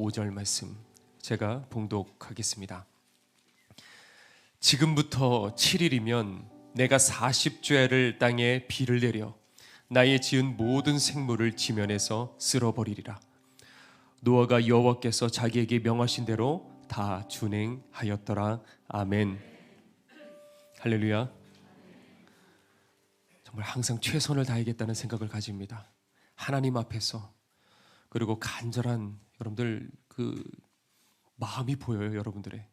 5절 말씀 제가 봉독하겠습니다. 지금부터 7일이면 내가 40죄를 땅에 비를 내려 나의 지은 모든 생물을 지면에서 쓸어버리리라. 노아가 여호와께서 자기에게 명하신 대로 다 준행하였더라. 아멘. 할렐루야. 정말 항상 최선을 다하겠다는 생각을 가집니다. 하나님 앞에서. 그리고 간절한 여러분들 그 마음이 보여요. 여러분들의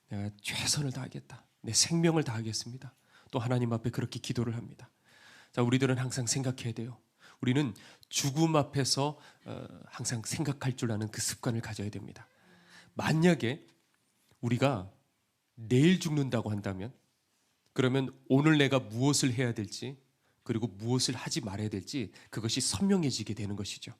내가 최선을 다하겠다, 내 생명을 다하겠습니다. 또 하나님 앞에 그렇게 기도를 합니다. 자, 우리들은 항상 생각해야 돼요. 우리는 죽음 앞에서 항상 생각할 줄 아는 그 습관을 가져야 됩니다. 만약에 우리가 내일 죽는다고 한다면, 그러면 오늘 내가 무엇을 해야 될지, 그리고 무엇을 하지 말아야 될지 그것이 선명해지게 되는 것이죠.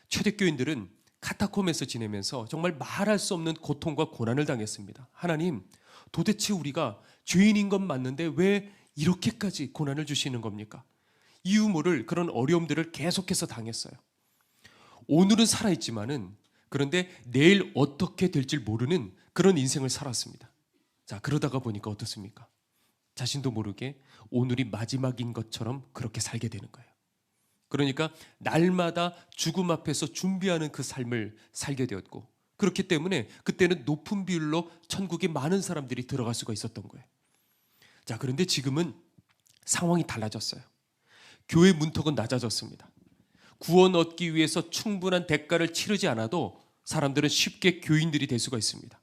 초대교인들은 카타콤에서 지내면서 정말 말할 수 없는 고통과 고난을 당했습니다. 하나님, 도대체 우리가 죄인인 건 맞는데 왜 이렇게까지 고난을 주시는 겁니까? 이유 모를 그런 어려움들을 계속해서 당했어요. 오늘은 살아있지만은 그런데 내일 어떻게 될지 모르는 그런 인생을 살았습니다. 자, 그러다가 보니까 어떻습니까? 자신도 모르게 오늘이 마지막인 것처럼 그렇게 살게 되는 거예요. 그러니까 날마다 죽음 앞에서 준비하는 그 삶을 살게 되었고, 그렇기 때문에 그때는 높은 비율로 천국에 많은 사람들이 들어갈 수가 있었던 거예요. 자, 그런데 지금은 상황이 달라졌어요. 교회 문턱은 낮아졌습니다. 구원 얻기 위해서 충분한 대가를 치르지 않아도 사람들은 쉽게 교인들이 될 수가 있습니다.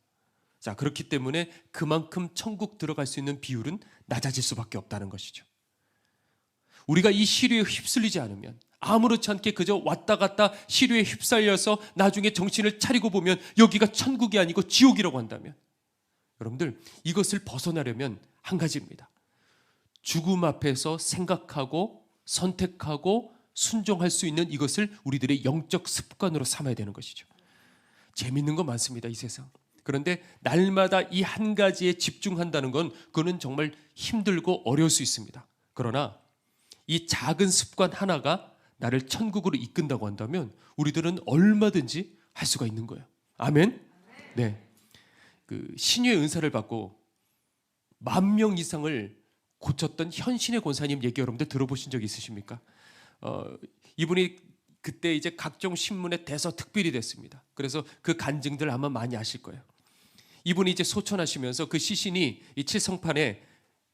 자, 그렇기 때문에 그만큼 천국 들어갈 수 있는 비율은 낮아질 수밖에 없다는 것이죠. 우리가 이 시류에 휩쓸리지 않으면, 아무렇지 않게 그저 왔다 갔다 시류에 휩쓸려서 나중에 정신을 차리고 보면 여기가 천국이 아니고 지옥이라고 한다면, 여러분들 이것을 벗어나려면 한 가지입니다. 죽음 앞에서 생각하고 선택하고 순종할 수 있는 이것을 우리들의 영적 습관으로 삼아야 되는 것이죠. 재밌는 거 많습니다, 이 세상. 그런데 날마다 이 한 가지에 집중한다는 건 그거는 정말 힘들고 어려울 수 있습니다. 그러나 이 작은 습관 하나가 나를 천국으로 이끈다고 한다면 우리들은 얼마든지 할 수가 있는 거예요. 아멘? 네. 그 신유의 은사를 받고 10,000명 이상을 고쳤던 현신의 권사님 얘기 여러분들 들어보신 적 있으십니까? 이분이 그때 이제 각종 신문에 대서특필이 됐습니다. 그래서 그 간증들 아마 많이 아실 거예요. 이분이 이제 소천하시면서 그 시신이 이 칠성판에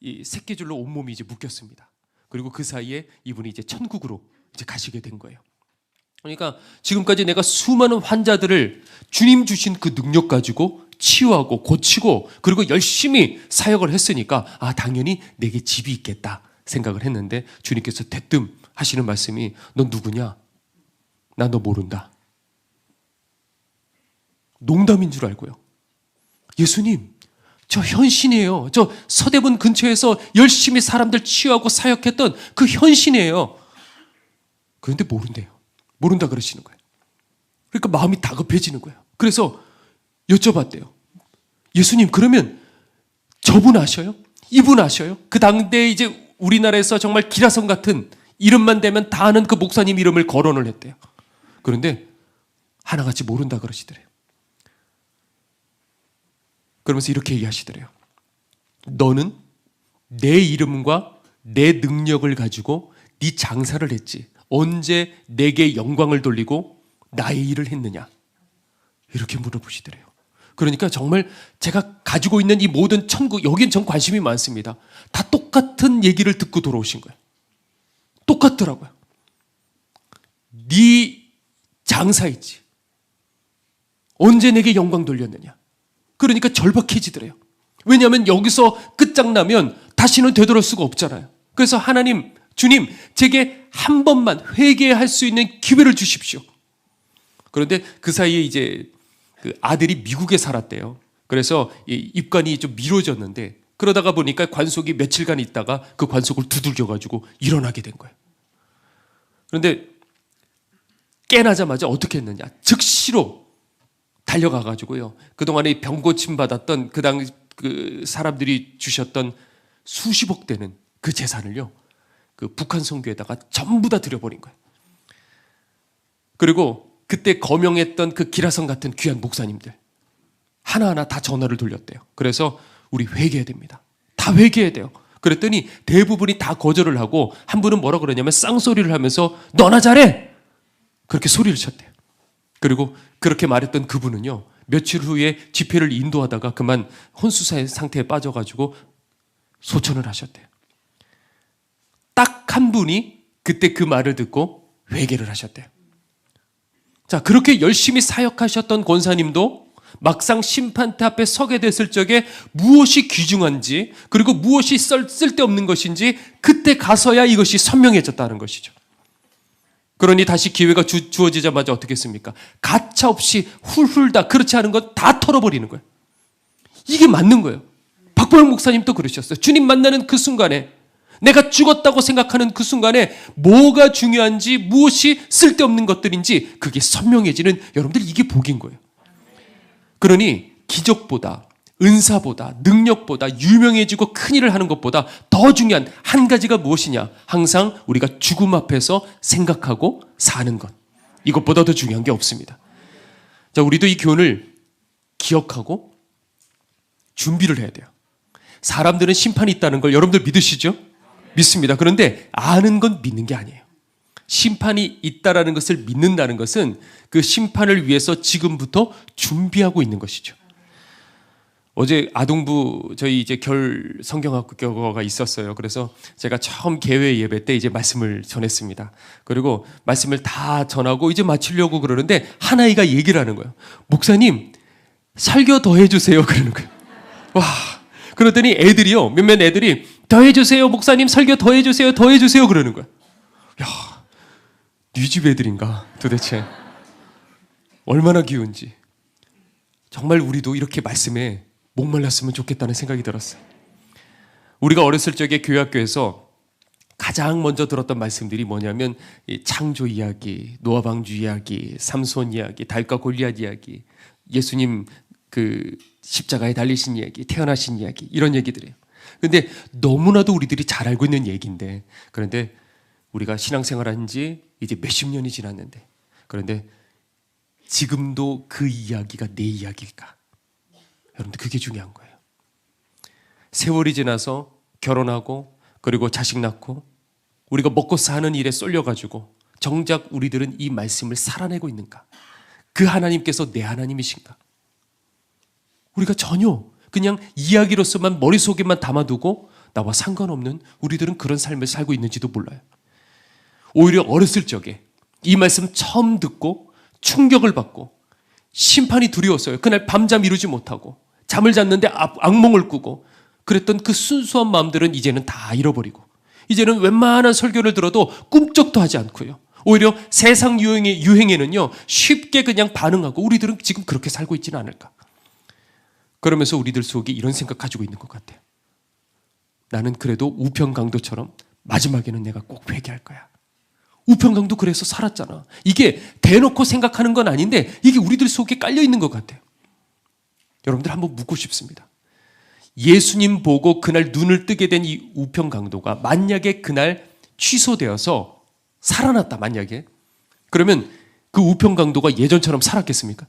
이 새끼줄로 온몸이 이제 묶였습니다. 그리고 그 사이에 이분이 이제 천국으로 이제 가시게 된 거예요. 그러니까 지금까지 내가 수많은 환자들을 주님 주신 그 능력 가지고 치유하고 고치고 그리고 열심히 사역을 했으니까 당연히 내게 집이 있겠다 생각을 했는데, 주님께서 대뜸 하시는 말씀이 너 누구냐? 나 너 모른다. 농담인 줄 알고요. 예수님, 저 현신이에요. 저 서대문 근처에서 열심히 사람들 치유하고 사역했던 그 현신이에요. 그런데 모른대요. 모른다 그러시는 거예요. 그러니까 마음이 다급해지는 거예요. 그래서 여쭤봤대요. 예수님, 그러면 저분 아셔요? 이분 아셔요? 그 당대에 이제 우리나라에서 정말 기라성 같은 이름만 대면 다 아는 그 목사님 이름을 거론을 했대요. 그런데 하나같이 모른다 그러시더래요. 그러면서 이렇게 얘기하시더래요. 너는 내 이름과 내 능력을 가지고 네 장사를 했지, 언제 내게 영광을 돌리고 나의 일을 했느냐, 이렇게 물어보시더래요. 그러니까 정말 제가 가지고 있는 이 모든 천국, 여긴 전 관심이 많습니다. 다 똑같은 얘기를 듣고 돌아오신 거예요. 똑같더라고요. 네 장사했지, 언제 내게 영광 돌렸느냐. 그러니까 절박해지더래요. 왜냐하면 여기서 끝장나면 다시는 되돌아올 수가 없잖아요. 그래서 하나님, 주님, 제게 한 번만 회개할 수 있는 기회를 주십시오. 그런데 그 사이에 이제 그 아들이 미국에 살았대요. 그래서 입관이 좀 미뤄졌는데, 그러다가 보니까 관속이 며칠간 있다가 그 관속을 두들겨가지고 일어나게 된 거예요. 그런데 깨나자마자 어떻게 했느냐, 즉시로 달려가가지고요, 그동안에 병고침 받았던 그 사람들이 주셨던 수십억 되는 그 재산을요, 그 북한 선교에다가 전부 다 들여버린 거예요. 그리고 그때 거명했던 그 기라성 같은 귀한 목사님들 하나하나 다 전화를 돌렸대요. 그래서 우리 회개해야 됩니다. 다 회개해야 돼요. 그랬더니 대부분이 다 거절을 하고 한 분은 뭐라 그러냐면 쌍소리를 하면서 너나 잘해! 그렇게 소리를 쳤대요. 그리고 그렇게 말했던 그분은요, 며칠 후에 집회를 인도하다가 그만 혼수사의 상태에 빠져가지고 소천을 하셨대요. 딱 한 분이 그때 그 말을 듣고 회개를 하셨대요. 자, 그렇게 열심히 사역하셨던 권사님도 막상 심판대 앞에 서게 됐을 적에 무엇이 귀중한지 그리고 무엇이 쓸데없는 것인지 그때 가서야 이것이 선명해졌다는 것이죠. 그러니 다시 기회가 주어지자마자 어떻게 했습니까? 가차없이 훌훌 다 그렇지 않은 건 다 털어버리는 거예요. 이게 맞는 거예요. 박보영 목사님도 그러셨어요. 주님 만나는 그 순간에 내가 죽었다고 생각하는 그 순간에 뭐가 중요한지 무엇이 쓸데없는 것들인지 그게 선명해지는 여러분들 이게 복인 거예요. 그러니 기적보다 은사보다 능력보다 유명해지고 큰일을 하는 것보다 더 중요한 한 가지가 무엇이냐? 항상 우리가 죽음 앞에서 생각하고 사는 것. 이것보다 더 중요한 게 없습니다. 자, 우리도 이 교훈을 기억하고 준비를 해야 돼요. 사람들은 심판이 있다는 걸 여러분들 믿으시죠? 믿습니다. 그런데 아는 건 믿는 게 아니에요. 심판이 있다라는 것을 믿는다는 것은 그 심판을 위해서 지금부터 준비하고 있는 것이죠. 어제 아동부 저희 이제 결 성경학교가 있었어요. 그래서 제가 처음 개회 예배 때 이제 말씀을 전했습니다. 그리고 말씀을 다 전하고 이제 마치려고 그러는데 한 아이가 얘기를 하는 거예요. 목사님, 설교 더 해주세요. 그러는 거예요. 와. 그러더니 애들이요. 몇몇 애들이 더 해주세요. 목사님 설교 더 해주세요. 더 해주세요. 그러는 거예요. 야, 네 집 애들인가 도대체. 얼마나 귀여운지. 정말 우리도 이렇게 말씀에 목말랐으면 좋겠다는 생각이 들었어요. 우리가 어렸을 적에 교회학교에서 가장 먼저 들었던 말씀들이 뭐냐면 창조 이야기, 노아 방주 이야기, 삼손 이야기, 다윗과 골리앗 이야기, 예수님 그 십자가에 달리신 이야기, 태어나신 이야기 이런 얘기들이에요. 그런데 너무나도 우리들이 잘 알고 있는 얘기인데 그런데 우리가 신앙생활한 지 이제 몇십 년이 지났는데 그런데 지금도 그 이야기가 내 이야기일까? 여러분들 그게 중요한 거예요. 세월이 지나서 결혼하고 그리고 자식 낳고 우리가 먹고 사는 일에 쏠려가지고 정작 우리들은 이 말씀을 살아내고 있는가? 그 하나님께서 내 하나님이신가? 우리가 전혀 그냥 이야기로서만 머릿속에만 담아두고 나와 상관없는 우리들은 그런 삶을 살고 있는지도 몰라요. 오히려 어렸을 적에 이 말씀 처음 듣고 충격을 받고 심판이 두려웠어요. 그날 밤잠 이루지 못하고 잠을 잤는데 악몽을 꾸고 그랬던 그 순수한 마음들은 이제는 다 잃어버리고 이제는 웬만한 설교를 들어도 꿈쩍도 하지 않고요. 오히려 세상 유행에는요 쉽게 그냥 반응하고 우리들은 지금 그렇게 살고 있지는 않을까. 그러면서 우리들 속에 이런 생각 가지고 있는 것 같아요. 나는 그래도 우평강도처럼 마지막에는 내가 꼭 회개할 거야. 우평강도 그래서 살았잖아. 이게 대놓고 생각하는 건 아닌데 이게 우리들 속에 깔려 있는 것 같아요. 여러분들 한번 묻고 싶습니다. 예수님 보고 그날 눈을 뜨게 된 이 우평강도가 만약에 그날 취소되어서 살아났다 만약에 그러면 그 우평강도가 예전처럼 살았겠습니까?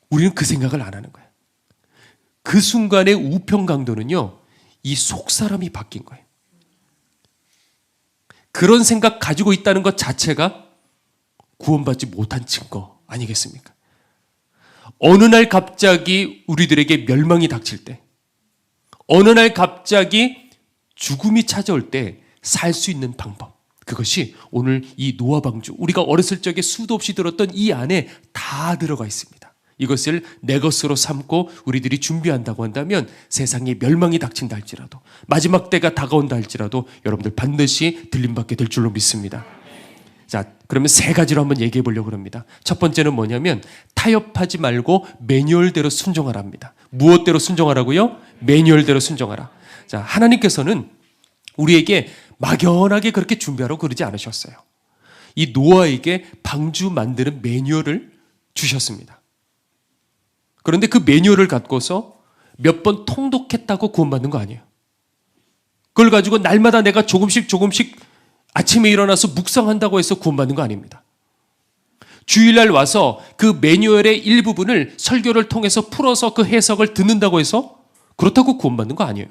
우리는 그 생각을 안 하는 거예요. 그 순간의 우평강도는요 이 속사람이 바뀐 거예요. 그런 생각 가지고 있다는 것 자체가 구원받지 못한 증거 아니겠습니까? 어느 날 갑자기 우리들에게 멸망이 닥칠 때, 어느 날 갑자기 죽음이 찾아올 때 살 수 있는 방법, 그것이 오늘 이 노아 방주, 우리가 어렸을 적에 수도 없이 들었던 이 안에 다 들어가 있습니다. 이것을 내 것으로 삼고 우리들이 준비한다고 한다면 세상에 멸망이 닥친다 할지라도 마지막 때가 다가온다 할지라도 여러분들 반드시 들림받게 될 줄로 믿습니다. 자, 그러면 세 가지로 한번 얘기해 보려고 합니다. 첫 번째는 뭐냐면 타협하지 말고 매뉴얼대로 순종하랍니다. 무엇대로 순종하라고요? 매뉴얼대로 순종하라. 자, 하나님께서는 우리에게 막연하게 그렇게 준비하라고 그러지 않으셨어요. 이 노아에게 방주 만드는 매뉴얼을 주셨습니다. 그런데 그 매뉴얼을 갖고서 몇 번 통독했다고 구원받는 거 아니에요. 그걸 가지고 날마다 내가 조금씩 아침에 일어나서 묵상한다고 해서 구원받는 거 아닙니다. 주일날 와서 그 매뉴얼의 일부분을 설교를 통해서 풀어서 그 해석을 듣는다고 해서 그렇다고 구원받는 거 아니에요.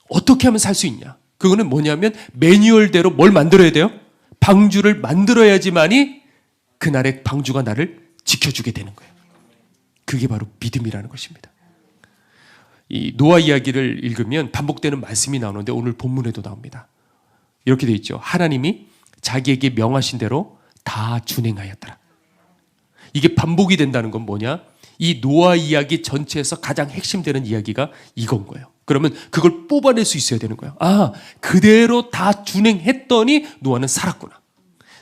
어떻게 하면 살 수 있냐? 그거는 뭐냐면 매뉴얼대로 뭘 만들어야 돼요? 방주를 만들어야지만이 그날의 방주가 나를 지켜주게 되는 거예요. 그게 바로 믿음이라는 것입니다. 이 노아 이야기를 읽으면 반복되는 말씀이 나오는데 오늘 본문에도 나옵니다. 이렇게 되어 있죠. 하나님이 자기에게 명하신 대로 다 준행하였더라. 이게 반복이 된다는 건 뭐냐? 이 노아 이야기 전체에서 가장 핵심되는 이야기가 이건 거예요. 그러면 그걸 뽑아낼 수 있어야 되는 거예요. 아, 그대로 다 준행했더니 노아는 살았구나.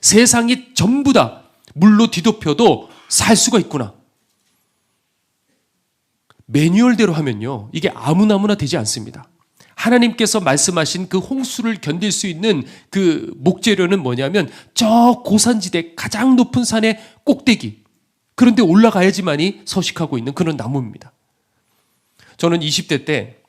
세상이 전부 다 물로 뒤덮여도 살 수가 있구나. 매뉴얼대로 하면요, 이게 아무나 되지 않습니다. 하나님께서 말씀하신 그 홍수를 견딜 수 있는 그 목재료는 뭐냐면 저 고산지대 가장 높은 산의 꼭대기, 그런데 올라가야지만이 서식하고 있는 그런 나무입니다. 저는 20대 때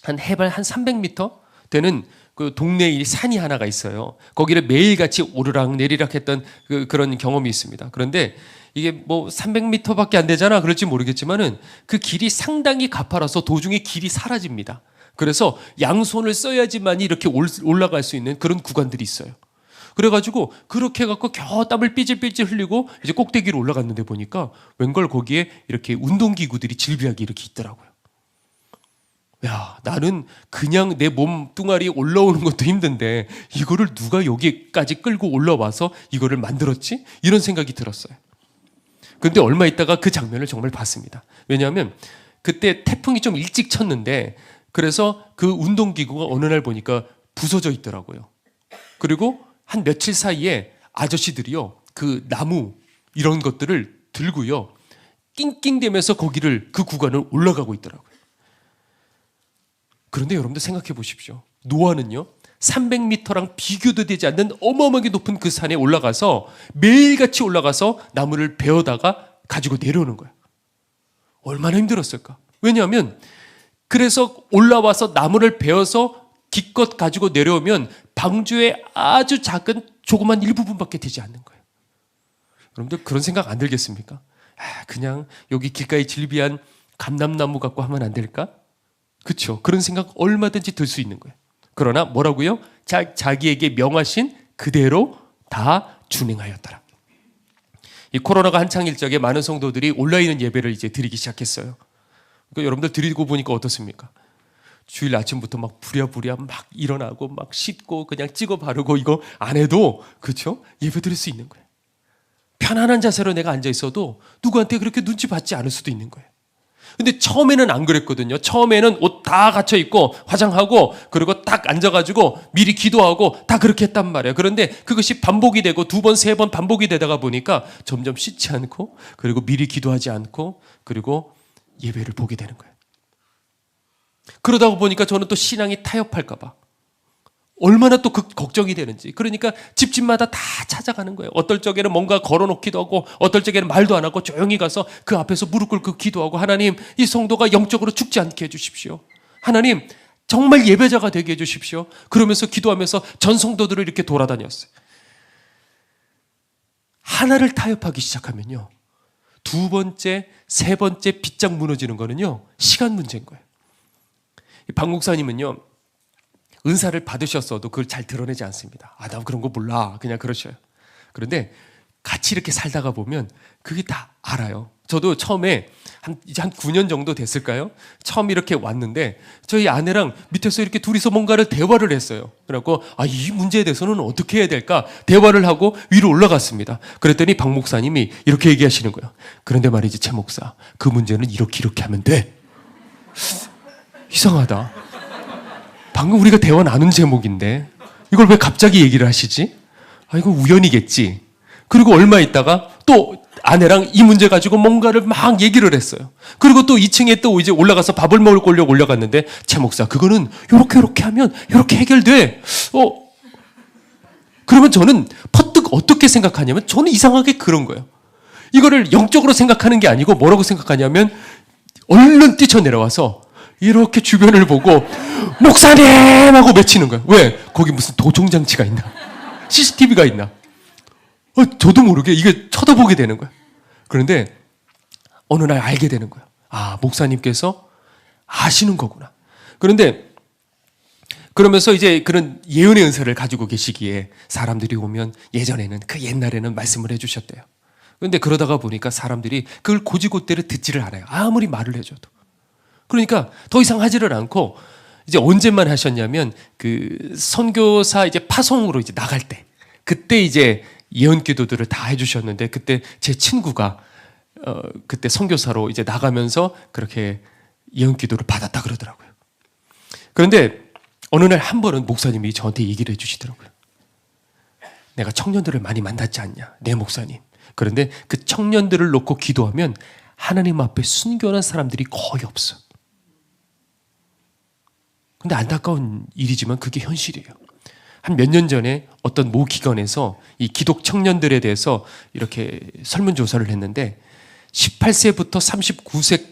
한 해발 한 300m 되는 그 동네에 산이 하나가 있어요. 거기를 매일같이 오르락 내리락 했던 그런 경험이 있습니다. 그런데 이게 뭐 300m밖에 안 되잖아 그럴지 모르겠지만은 그 길이 상당히 가파라서 도중에 길이 사라집니다. 그래서 양손을 써야지만 이렇게 올라갈 수 있는 그런 구간들이 있어요. 그래가지고 그렇게 해갖고 겨우 땀을 삐질삐질 흘리고 이제 꼭대기로 올라갔는데 보니까 웬걸 거기에 이렇게 운동기구들이 질비하게 이렇게 있더라고요. 야, 나는 그냥 내 몸뚱아리 올라오는 것도 힘든데 이거를 누가 여기까지 끌고 올라와서 이거를 만들었지? 이런 생각이 들었어요. 그런데 얼마 있다가 그 장면을 정말 봤습니다. 왜냐하면 그때 태풍이 좀 일찍 쳤는데 그래서 그 운동기구가 어느 날 보니까 부서져 있더라고요. 그리고 한 며칠 사이에 아저씨들이요, 그 나무 이런 것들을 들고요, 낑낑대면서 거기를 그 구간을 올라가고 있더라고요. 그런데 여러분들 생각해 보십시오. 노아는요, 300m랑 비교도 되지 않는 어마어마하게 높은 그 산에 올라가서 매일같이 올라가서 나무를 베어다가 가지고 내려오는 거예요. 얼마나 힘들었을까? 왜냐하면 그래서 올라와서 나무를 베어서 기껏 가지고 내려오면 방주의 아주 작은 조그만 일부분밖에 되지 않는 거예요. 여러분들 그런 생각 안 들겠습니까? 그냥 여기 길가에 질비한 감람나무 갖고 하면 안 될까? 그렇죠. 그런 생각 얼마든지 들 수 있는 거예요. 그러나 뭐라고요? 자기에게 명하신 그대로 다 준행하였더라. 이 코로나가 한창일 적에 많은 성도들이 온라인 예배를 이제 드리기 시작했어요. 그러니까 여러분들 드리고 보니까 어떻습니까? 주일 아침부터 막 부랴부랴 막 일어나고 막 씻고 그냥 찍어 바르고 이거 안 해도 그렇죠? 예배 드릴 수 있는 거예요. 편안한 자세로 내가 앉아 있어도 누구한테 그렇게 눈치 받지 않을 수도 있는 거예요. 근데 처음에는 안 그랬거든요. 처음에는 옷 다 갖춰 입고 화장하고 그리고 딱 앉아가지고 미리 기도하고 다 그렇게 했단 말이에요. 그런데 그것이 반복이 되고 2번, 3번 반복이 되다가 보니까 점점 씻지 않고 그리고 미리 기도하지 않고 그리고 예배를 보게 되는 거예요. 그러다 보니까 저는 또 신앙이 타협할까 봐 얼마나 또 걱정이 되는지. 그러니까 집집마다 다 찾아가는 거예요. 어떨 적에는 뭔가 걸어놓기도 하고 어떨 적에는 말도 안 하고 조용히 가서 그 앞에서 무릎 꿇고 기도하고 하나님 이 성도가 영적으로 죽지 않게 해주십시오. 하나님 정말 예배자가 되게 해주십시오. 그러면서 기도하면서 전 성도들을 이렇게 돌아다녔어요. 하나를 타협하기 시작하면요, 2번째, 3번째 빗장 무너지는 거는요 시간 문제인 거예요. 박 목사님은요 은사를 받으셨어도 그걸 잘 드러내지 않습니다. 아, 나 그런 거 몰라. 그냥 그러셔요. 그런데 같이 이렇게 살다가 보면 그게 다 알아요. 저도 처음에 이제 한 9년 정도 됐을까요? 처음 이렇게 왔는데 저희 아내랑 밑에서 이렇게 둘이서 뭔가를 대화를 했어요. 그래갖고 이 문제에 대해서는 어떻게 해야 될까? 대화를 하고 위로 올라갔습니다. 그랬더니 박 목사님이 이렇게 얘기하시는 거예요. 그런데 말이지 최 목사, 그 문제는 이렇게 하면 돼. 이상하다. 방금 우리가 대화 나눈 제목인데 이걸 왜 갑자기 얘기를 하시지? 이거 우연이겠지. 그리고 얼마 있다가 또 아내랑 이 문제 가지고 뭔가를 막 얘기를 했어요. 그리고 또 2층에 또 이제 올라가서 밥을 먹으려고 올라갔는데 최 목사, 그거는 요렇게 하면 요렇게 해결돼. 그러면 저는 퍼뜩 어떻게 생각하냐면 저는 이상하게 그런 거예요. 이거를 영적으로 생각하는 게 아니고 뭐라고 생각하냐면 얼른 뛰쳐내려와서 이렇게 주변을 보고 목사님 하고 외치는 거야. 왜? 거기 무슨 도종장치가 있나? CCTV가 있나? 저도 모르게 이게 쳐다보게 되는 거예요. 그런데 어느 날 알게 되는 거예요. 아, 목사님께서 아시는 거구나. 그런데 그러면서 이제 그런 예언의 은사를 가지고 계시기에 사람들이 오면 예전에는 그 옛날에는 말씀을 해주셨대요. 그런데 그러다가 보니까 사람들이 그걸 고지고대로 듣지를 않아요. 아무리 말을 해줘도. 그러니까 더 이상 하지를 않고 이제 언제만 하셨냐면 그 선교사 이제 파송으로 이제 나갈 때 그때 이제 예언 기도들을 다 해주셨는데 그때 제 친구가 그때 선교사로 이제 나가면서 그렇게 예언 기도를 받았다 그러더라고요. 그런데 어느 날 한 번은 목사님이 저한테 얘기를 해주시더라고요. 내가 청년들을 많이 만났지 않냐? 네, 목사님. 그런데 그 청년들을 놓고 기도하면 하나님 앞에 순교하는 사람들이 거의 없어. 근데 안타까운 일이지만 그게 현실이에요. 한 몇 년 전에 어떤 모 기관에서 이 기독 청년들에 대해서 이렇게 설문조사를 했는데 18세부터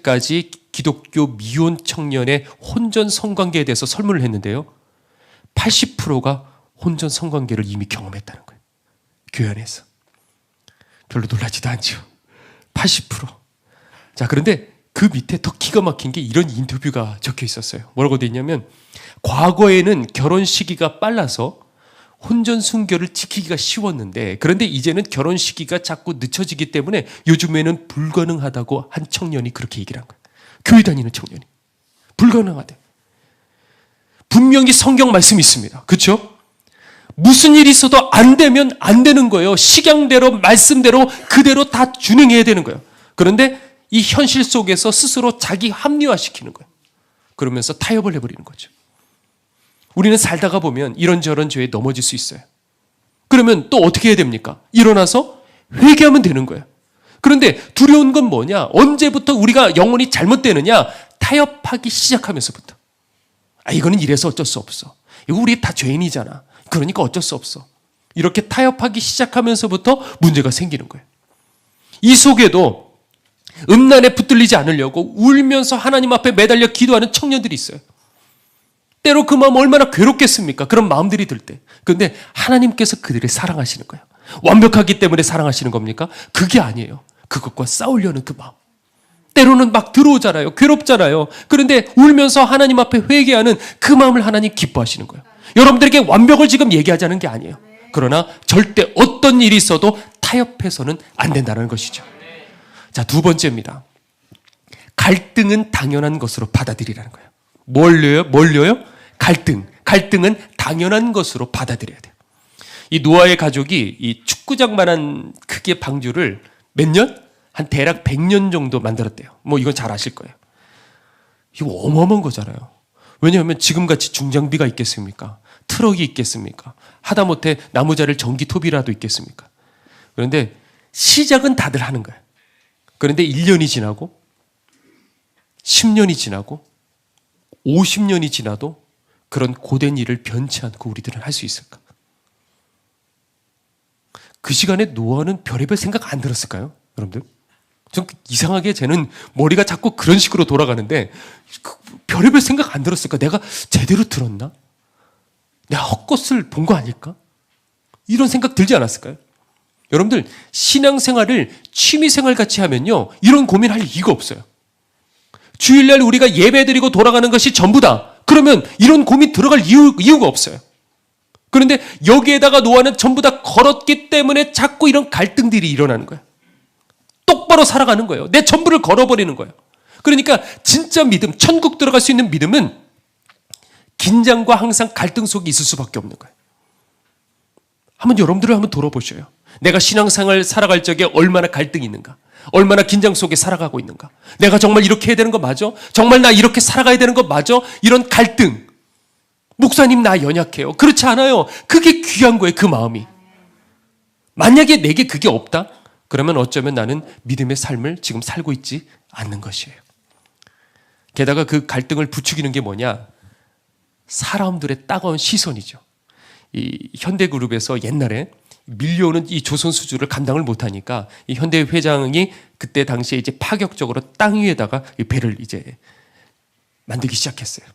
39세까지 기독교 미혼 청년의 혼전 성관계에 대해서 설문을 했는데요. 80%가 혼전 성관계를 이미 경험했다는 거예요. 교회 안에서. 별로 놀라지도 않죠. 80%. 자, 그런데 그 밑에 더 기가 막힌 게 이런 인터뷰가 적혀 있었어요. 뭐라고 돼 있냐면 과거에는 결혼 시기가 빨라서 혼전 순결을 지키기가 쉬웠는데 그런데 이제는 결혼 시기가 자꾸 늦춰지기 때문에 요즘에는 불가능하다고 한 청년이 그렇게 얘기를 한 거예요. 교회 다니는 청년이. 불가능하대. 분명히 성경 말씀이 있습니다. 그렇죠? 무슨 일이 있어도 안 되면 안 되는 거예요. 식양대로 말씀대로 그대로 다 준행해야 되는 거예요. 그런데 이 현실 속에서 스스로 자기 합리화시키는 거예요. 그러면서 타협을 해버리는 거죠. 우리는 살다가 보면 이런저런 죄에 넘어질 수 있어요. 그러면 또 어떻게 해야 됩니까? 일어나서 회개하면 되는 거예요. 그런데 두려운 건 뭐냐? 언제부터 우리가 영혼이 잘못되느냐? 타협하기 시작하면서부터. 아, 이거는 이래서 어쩔 수 없어. 이거 우리 다 죄인이잖아. 그러니까 어쩔 수 없어. 이렇게 타협하기 시작하면서부터 문제가 생기는 거예요. 이 속에도 음란에 붙들리지 않으려고 울면서 하나님 앞에 매달려 기도하는 청년들이 있어요. 때로 그 마음 얼마나 괴롭겠습니까? 그런 마음들이 들 때. 그런데 하나님께서 그들을 사랑하시는 거예요. 완벽하기 때문에 사랑하시는 겁니까? 그게 아니에요. 그것과 싸우려는 그 마음. 때로는 막 들어오잖아요. 괴롭잖아요. 그런데 울면서 하나님 앞에 회개하는 그 마음을 하나님 기뻐하시는 거예요. 여러분들에게 완벽을 지금 얘기하자는 게 아니에요. 그러나 절대 어떤 일이 있어도 타협해서는 안 된다는 것이죠. 자, 두 번째입니다. 갈등은 당연한 것으로 받아들이라는 거예요. 뭘로요? 갈등은 당연한 것으로 받아들여야 돼요. 이 노아의 가족이 이 축구장만한 크기의 방주를 몇 년? 한 대략 100년 정도 만들었대요. 뭐 이건 잘 아실 거예요. 이거 어마어마한 거잖아요. 왜냐하면 지금같이 중장비가 있겠습니까? 트럭이 있겠습니까? 하다못해 나무 자를 전기톱이라도 있겠습니까? 그런데 시작은 다들 하는 거예요. 그런데 1년이 지나고 10년이 지나고 50년이 지나도 그런 고된 일을 변치 않고 우리들은 할 수 있을까? 그 시간에 노아는 별의별 생각 안 들었을까요? 여러분들? 좀 이상하게 쟤는 머리가 자꾸 그런 식으로 돌아가는데 별의별 생각 안 들었을까? 내가 제대로 들었나? 내가 헛것을 본 거 아닐까? 이런 생각 들지 않았을까요? 여러분들 신앙생활을 취미생활 같이 하면요 이런 고민할 이유가 없어요. 주일날 우리가 예배드리고 돌아가는 것이 전부다. 그러면 이런 고민 들어갈 이유가 없어요. 그런데 여기에다가 노아는 전부 다 걸었기 때문에 자꾸 이런 갈등들이 일어나는 거예요. 똑바로 살아가는 거예요. 내 전부를 걸어버리는 거예요. 그러니까 진짜 믿음, 천국 들어갈 수 있는 믿음은 긴장과 항상 갈등 속에 있을 수밖에 없는 거예요. 한번 여러분들을 한번 돌아보셔요. 내가 신앙생활 살아갈 적에 얼마나 갈등이 있는가? 얼마나 긴장 속에 살아가고 있는가? 내가 정말 이렇게 해야 되는 거 맞아? 정말 나 이렇게 살아가야 되는 거 맞아? 이런 갈등. 목사님 나 연약해요. 그렇지 않아요. 그게 귀한 거예요. 그 마음이. 만약에 내게 그게 없다? 그러면 어쩌면 나는 믿음의 삶을 지금 살고 있지 않는 것이에요. 게다가 그 갈등을 부추기는 게 뭐냐? 사람들의 따가운 시선이죠. 이 현대그룹에서 옛날에 밀려오는 이 조선 수주를 감당을 못하니까 이 현대 회장이 그때 당시에 이제 파격적으로 땅 위에다가 이 배를 이제 만들기 시작했어요.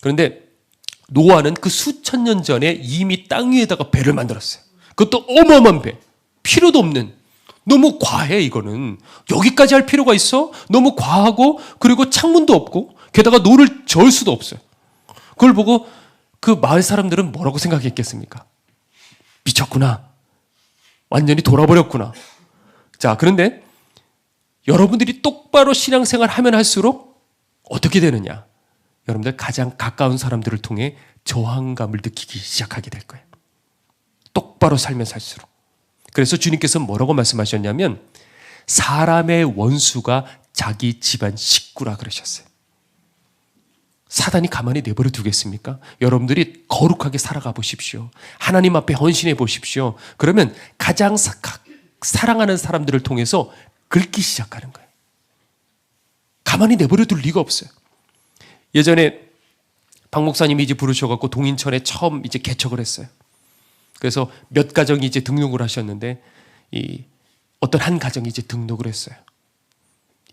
그런데 노아는 그 수천 년 전에 이미 땅 위에다가 배를 만들었어요. 그것도 어마어마한 배. 필요도 없는, 너무 과해. 이거는 여기까지 할 필요가 있어? 너무 과하고, 그리고 창문도 없고, 게다가 노를 저을 수도 없어요. 그걸 보고 그 마을 사람들은 뭐라고 생각했겠습니까? 미쳤구나, 완전히 돌아버렸구나. 자, 그런데 여러분들이 똑바로 신앙생활 하면 할수록 어떻게 되느냐? 여러분들 가장 가까운 사람들을 통해 저항감을 느끼기 시작하게 될 거예요. 똑바로 살면 살수록. 그래서 주님께서 뭐라고 말씀하셨냐면 사람의 원수가 자기 집안 식구라 그러셨어요. 사단이 가만히 내버려 두겠습니까? 여러분들이 거룩하게 살아가 보십시오. 하나님 앞에 헌신해 보십시오. 그러면 가장 사랑하는 사람들을 통해서 긁기 시작하는 거예요. 가만히 내버려 둘 리가 없어요. 예전에 박 목사님이 이제 부르셔갖고 동인천에 처음 이제 개척을 했어요. 그래서 몇 가정이 이제 등록을 하셨는데 어떤 한 가정이 이제 등록을 했어요.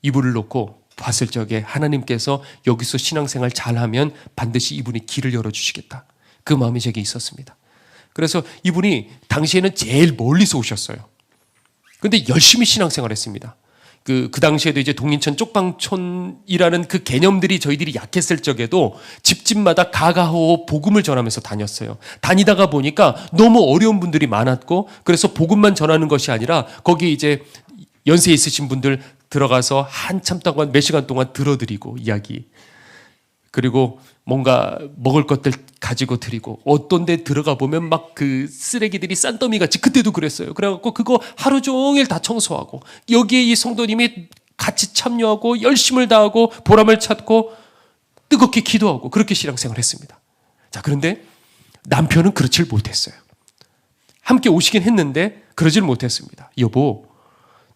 이불을 놓고 봤을 적에 하나님께서 여기서 신앙생활 잘하면 반드시 이분이 길을 열어주시겠다. 그 마음이 제게 있었습니다. 그래서 이분이 당시에는 제일 멀리서 오셨어요. 근데 열심히 신앙생활 했습니다. 그 당시에도 이제 동인천 쪽방촌이라는 그 개념들이 저희들이 약했을 적에도 집집마다 가가호 복음을 전하면서 다녔어요. 다니다가 보니까 너무 어려운 분들이 많았고, 그래서 복음만 전하는 것이 아니라 거기 이제 연세 있으신 분들 들어가서 한참 동안 몇 시간 동안 들어드리고 이야기, 그리고 뭔가 먹을 것들 가지고 드리고, 어떤 데 들어가 보면 막 그 쓰레기들이 싼더미 같이, 그때도 그랬어요. 그래갖고 그거 하루 종일 다 청소하고, 여기에 이 성도님이 같이 참여하고 열심을 다하고 보람을 찾고 뜨겁게 기도하고 그렇게 신앙생활을 했습니다. 자, 그런데 남편은 그렇질 못했어요. 함께 오시긴 했는데 그러질 못했습니다. 여보,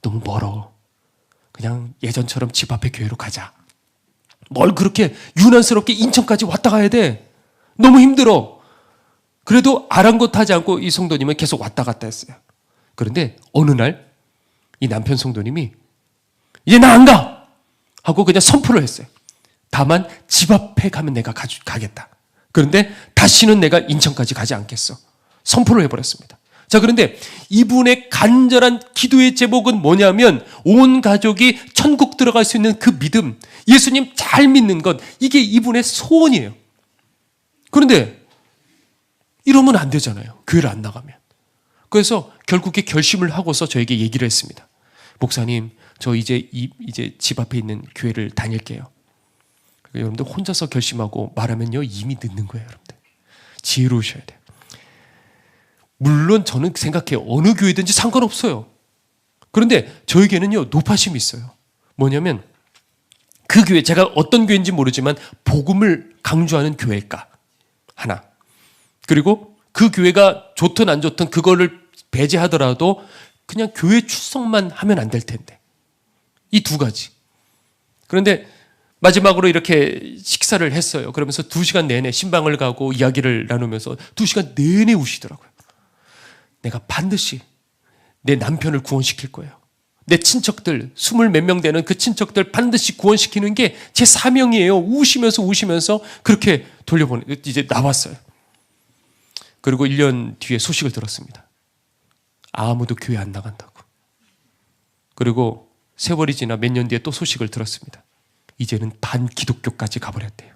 너무 멀어. 그냥 예전처럼 집 앞에 교회로 가자. 뭘 그렇게 유난스럽게 인천까지 왔다 가야 돼? 너무 힘들어. 그래도 아랑곳하지 않고 이 성도님은 계속 왔다 갔다 했어요. 그런데 어느 날 이 남편 성도님이 이제 나 안 가! 하고 그냥 선포를 했어요. 다만 집 앞에 가면 내가 가겠다. 그런데 다시는 내가 인천까지 가지 않겠어. 선포를 해버렸습니다. 자, 그런데 이분의 간절한 기도의 제목은 뭐냐면 온 가족이 천국 들어갈 수 있는 그 믿음, 예수님 잘 믿는 것, 이게 이분의 소원이에요. 그런데 이러면 안 되잖아요. 교회를 안 나가면. 그래서 결국에 결심을 하고서 저에게 얘기를 했습니다. 목사님, 저 이제 집 앞에 있는 교회를 다닐게요. 여러분들 혼자서 결심하고 말하면요, 이미 늦는 거예요. 여러분들 지혜로우셔야 돼요. 물론 저는 생각해요. 어느 교회든지 상관없어요. 그런데 저에게는요, 노파심이 있어요. 뭐냐면 그 교회, 제가 어떤 교회인지 모르지만 복음을 강조하는 교회일까? 하나. 그리고 그 교회가 좋든 안 좋든 그거를 배제하더라도 그냥 교회 출석만 하면 안 될 텐데. 이 두 가지. 그런데 마지막으로 이렇게 식사를 했어요. 그러면서 2시간 내내 신방을 가고 이야기를 나누면서 2시간 내내 우시더라고요. 내가 반드시 내 남편을 구원시킬 거예요. 내 친척들, 20 몇 명 되는 그 친척들 반드시 구원시키는 게 제 사명이에요. 우시면서 그렇게 이제 나왔어요. 그리고 1년 뒤에 소식을 들었습니다. 아무도 교회 안 나간다고. 그리고 세월이 지나 몇 년 뒤에 또 소식을 들었습니다. 이제는 반기독교까지 가버렸대요.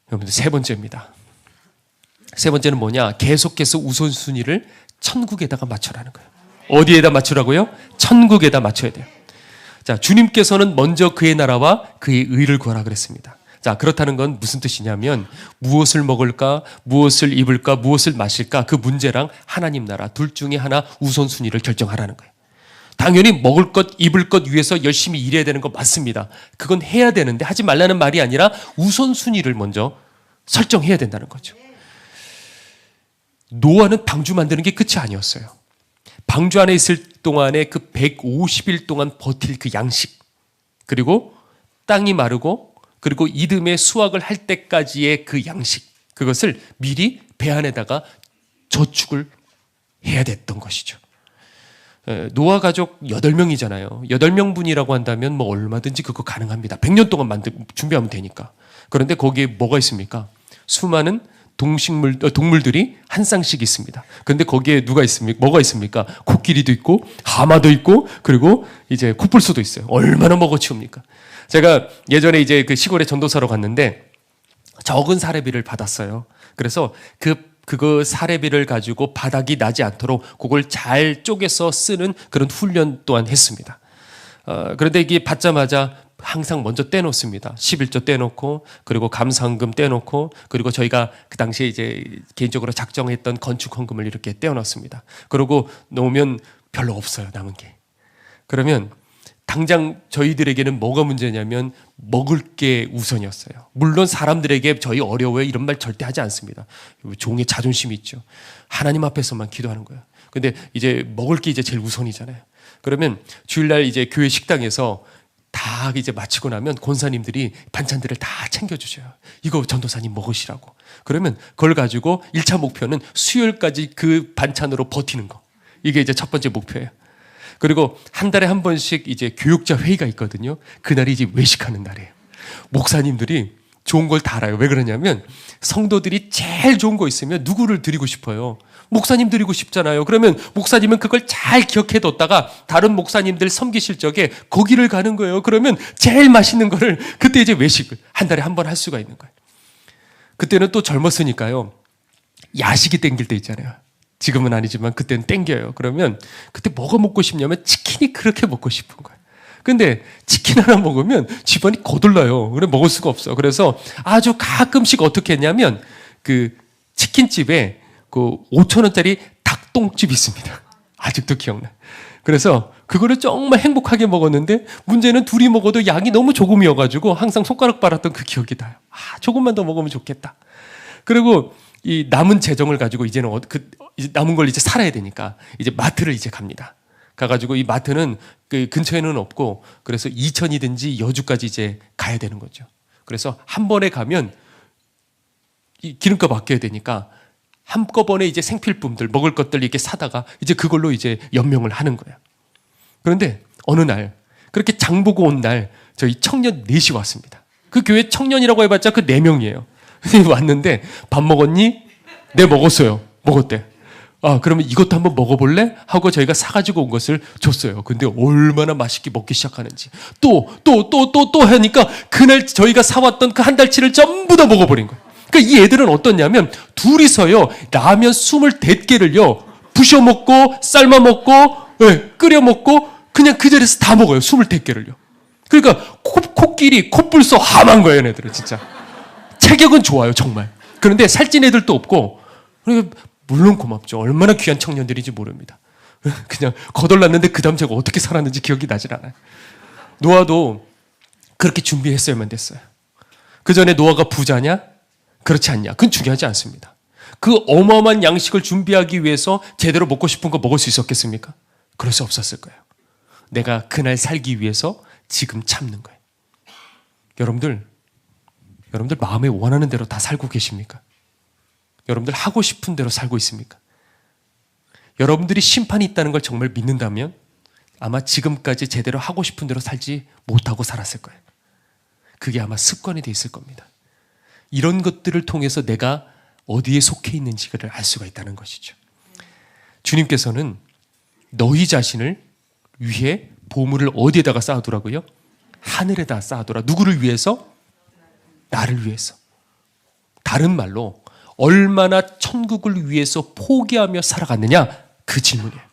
여러분들, 세 번째입니다. 세 번째는 뭐냐? 계속해서 우선순위를 천국에다가 맞춰라는 거예요. 어디에다 맞추라고요? 천국에다 맞춰야 돼요. 자, 주님께서는 먼저 그의 나라와 그의 의를 구하라 그랬습니다. 자, 그렇다는 건 무슨 뜻이냐면 무엇을 먹을까, 무엇을 입을까, 무엇을 마실까, 그 문제랑 하나님 나라 둘 중에 하나 우선순위를 결정하라는 거예요. 당연히 먹을 것, 입을 것 위해서 열심히 일해야 되는 거 맞습니다. 그건 해야 되는데 하지 말라는 말이 아니라 우선순위를 먼저 설정해야 된다는 거죠. 노아는 방주 만드는 게 끝이 아니었어요. 방주 안에 있을 동안에 그 150일 동안 버틸 그 양식, 그리고 땅이 마르고 그리고 이듬해 수확을 할 때까지의 그 양식, 그것을 미리 배 안에다가 저축을 해야 됐던 것이죠. 노아 가족 8명이잖아요. 8명분이라고 한다면 뭐 얼마든지 그거 가능합니다. 100년 동안 준비하면 되니까. 그런데 거기에 뭐가 있습니까? 수많은 동물들이 한 쌍씩 있습니다. 그런데 거기에 누가 있습니까? 뭐가 있습니까? 코끼리도 있고 하마도 있고 그리고 이제 코뿔소도 있어요. 얼마나 먹어치웁니까? 제가 예전에 이제 그 시골에 전도사로 갔는데 적은 사례비를 받았어요. 그래서 그거 사례비를 가지고 바닥이 나지 않도록 그걸 잘 쪼개서 쓰는 그런 훈련 또한 했습니다. 그런데 이게 받자마자 항상 먼저 떼놓습니다. 11조 떼놓고 그리고 감사헌금 떼놓고 그리고 저희가 그 당시에 이제 개인적으로 작정했던 건축 헌금을 이렇게 떼어놨습니다. 그러고 놓으면 별로 없어요, 남은 게. 그러면 당장 저희들에게는 뭐가 문제냐면 먹을 게 우선이었어요. 물론 사람들에게 저희 어려워요 이런 말 절대 하지 않습니다. 종의 자존심이 있죠. 하나님 앞에서만 기도하는 거예요. 근데 이제 먹을 게 이제 제일 우선이잖아요. 그러면 주일날 이제 교회 식당에서 다 이제 마치고 나면 권사님들이 반찬들을 다 챙겨주셔요. 이거 전도사님 먹으시라고. 그러면 그걸 가지고 1차 목표는 수요일까지 그 반찬으로 버티는 거. 이게 이제 첫 번째 목표예요. 그리고 한 달에 한 번씩 이제 교육자 회의가 있거든요. 그날이 이제 외식하는 날이에요. 목사님들이 좋은 걸 다 알아요. 왜 그러냐면 성도들이 제일 좋은 거 있으면 누구를 드리고 싶어요? 목사님 드리고 싶잖아요. 그러면 목사님은 그걸 잘 기억해뒀다가 다른 목사님들 섬기실 적에 거기를 가는 거예요. 그러면 제일 맛있는 거를 그때 이제 외식을 한 달에 한 번 할 수가 있는 거예요. 그때는 또 젊었으니까요. 야식이 땡길 때 있잖아요. 지금은 아니지만 그때는 땡겨요. 그러면 그때 뭐가 먹고 싶냐면 치킨이 그렇게 먹고 싶은 거예요. 근데 치킨 하나 먹으면 집안이 거들나요. 그래 먹을 수가 없어. 그래서 아주 가끔씩 어떻게 했냐면 그 치킨집에 그 5,000원짜리 닭똥집 있습니다. 아직도 기억나. 그래서 그거를 정말 행복하게 먹었는데 문제는 둘이 먹어도 양이 너무 조금이어가지고 항상 손가락 빨았던 그 기억이 나요. 조금만 더 먹으면 좋겠다. 그리고 이 남은 재정을 가지고 이제는 이제 남은 걸 이제 살아야 되니까 이제 마트를 이제 갑니다. 가가지고 이 마트는 그 근처에는 없고 그래서 이천이든지 여주까지 이제 가야 되는 거죠. 그래서 한 번에 가면 이 기름값 아껴야 되니까 한꺼번에 이제 생필품들 먹을 것들 이렇게 사다가 이제 그걸로 이제 연명을 하는 거예요. 그런데 어느 날 그렇게 장 보고 온 날 저희 청년 넷이 왔습니다. 그 교회 청년이라고 해봤자 그 4명이에요. 왔는데 밥 먹었니? 네 먹었어요. 먹었대. 그러면 이것도 한번 먹어볼래? 하고 저희가 사가지고 온 것을 줬어요. 근데 얼마나 맛있게 먹기 시작하는지. 또 하니까 그날 저희가 사왔던 그 한 달치를 전부 다 먹어버린 거예요. 그러니까 이 애들은 어떻냐면 둘이서요, 라면 24개를요, 부셔 먹고, 삶아 먹고, 끓여 먹고, 그냥 그 자리에서 다 먹어요. 24개를요. 그러니까 코끼리, 코뿔소 함한 거예요, 얘네들은 진짜. 체격은 좋아요, 정말. 그런데 살찐 애들도 없고, 그러니까 물론 고맙죠. 얼마나 귀한 청년들인지 모릅니다. 그냥 거덜났는데 그 다음 제가 어떻게 살았는지 기억이 나질 않아요. 노아도 그렇게 준비했어야만 됐어요. 그 전에 노아가 부자냐? 그렇지 않냐? 그건 중요하지 않습니다. 그 어마어마한 양식을 준비하기 위해서 제대로 먹고 싶은 거 먹을 수 있었겠습니까? 그럴 수 없었을 거예요. 내가 그날 살기 위해서 지금 참는 거예요. 여러분들 마음에 원하는 대로 다 살고 계십니까? 여러분들 하고 싶은 대로 살고 있습니까? 여러분들이 심판이 있다는 걸 정말 믿는다면 아마 지금까지 제대로 하고 싶은 대로 살지 못하고 살았을 거예요. 그게 아마 습관이 돼 있을 겁니다. 이런 것들을 통해서 내가 어디에 속해 있는지를 알 수가 있다는 것이죠. 주님께서는 너희 자신을 위해 보물을 어디에다가 쌓아두라고요? 하늘에다 쌓아두라. 누구를 위해서? 나를 위해서. 다른 말로 얼마나 천국을 위해서 포기하며 살아갔느냐? 그 질문이에요.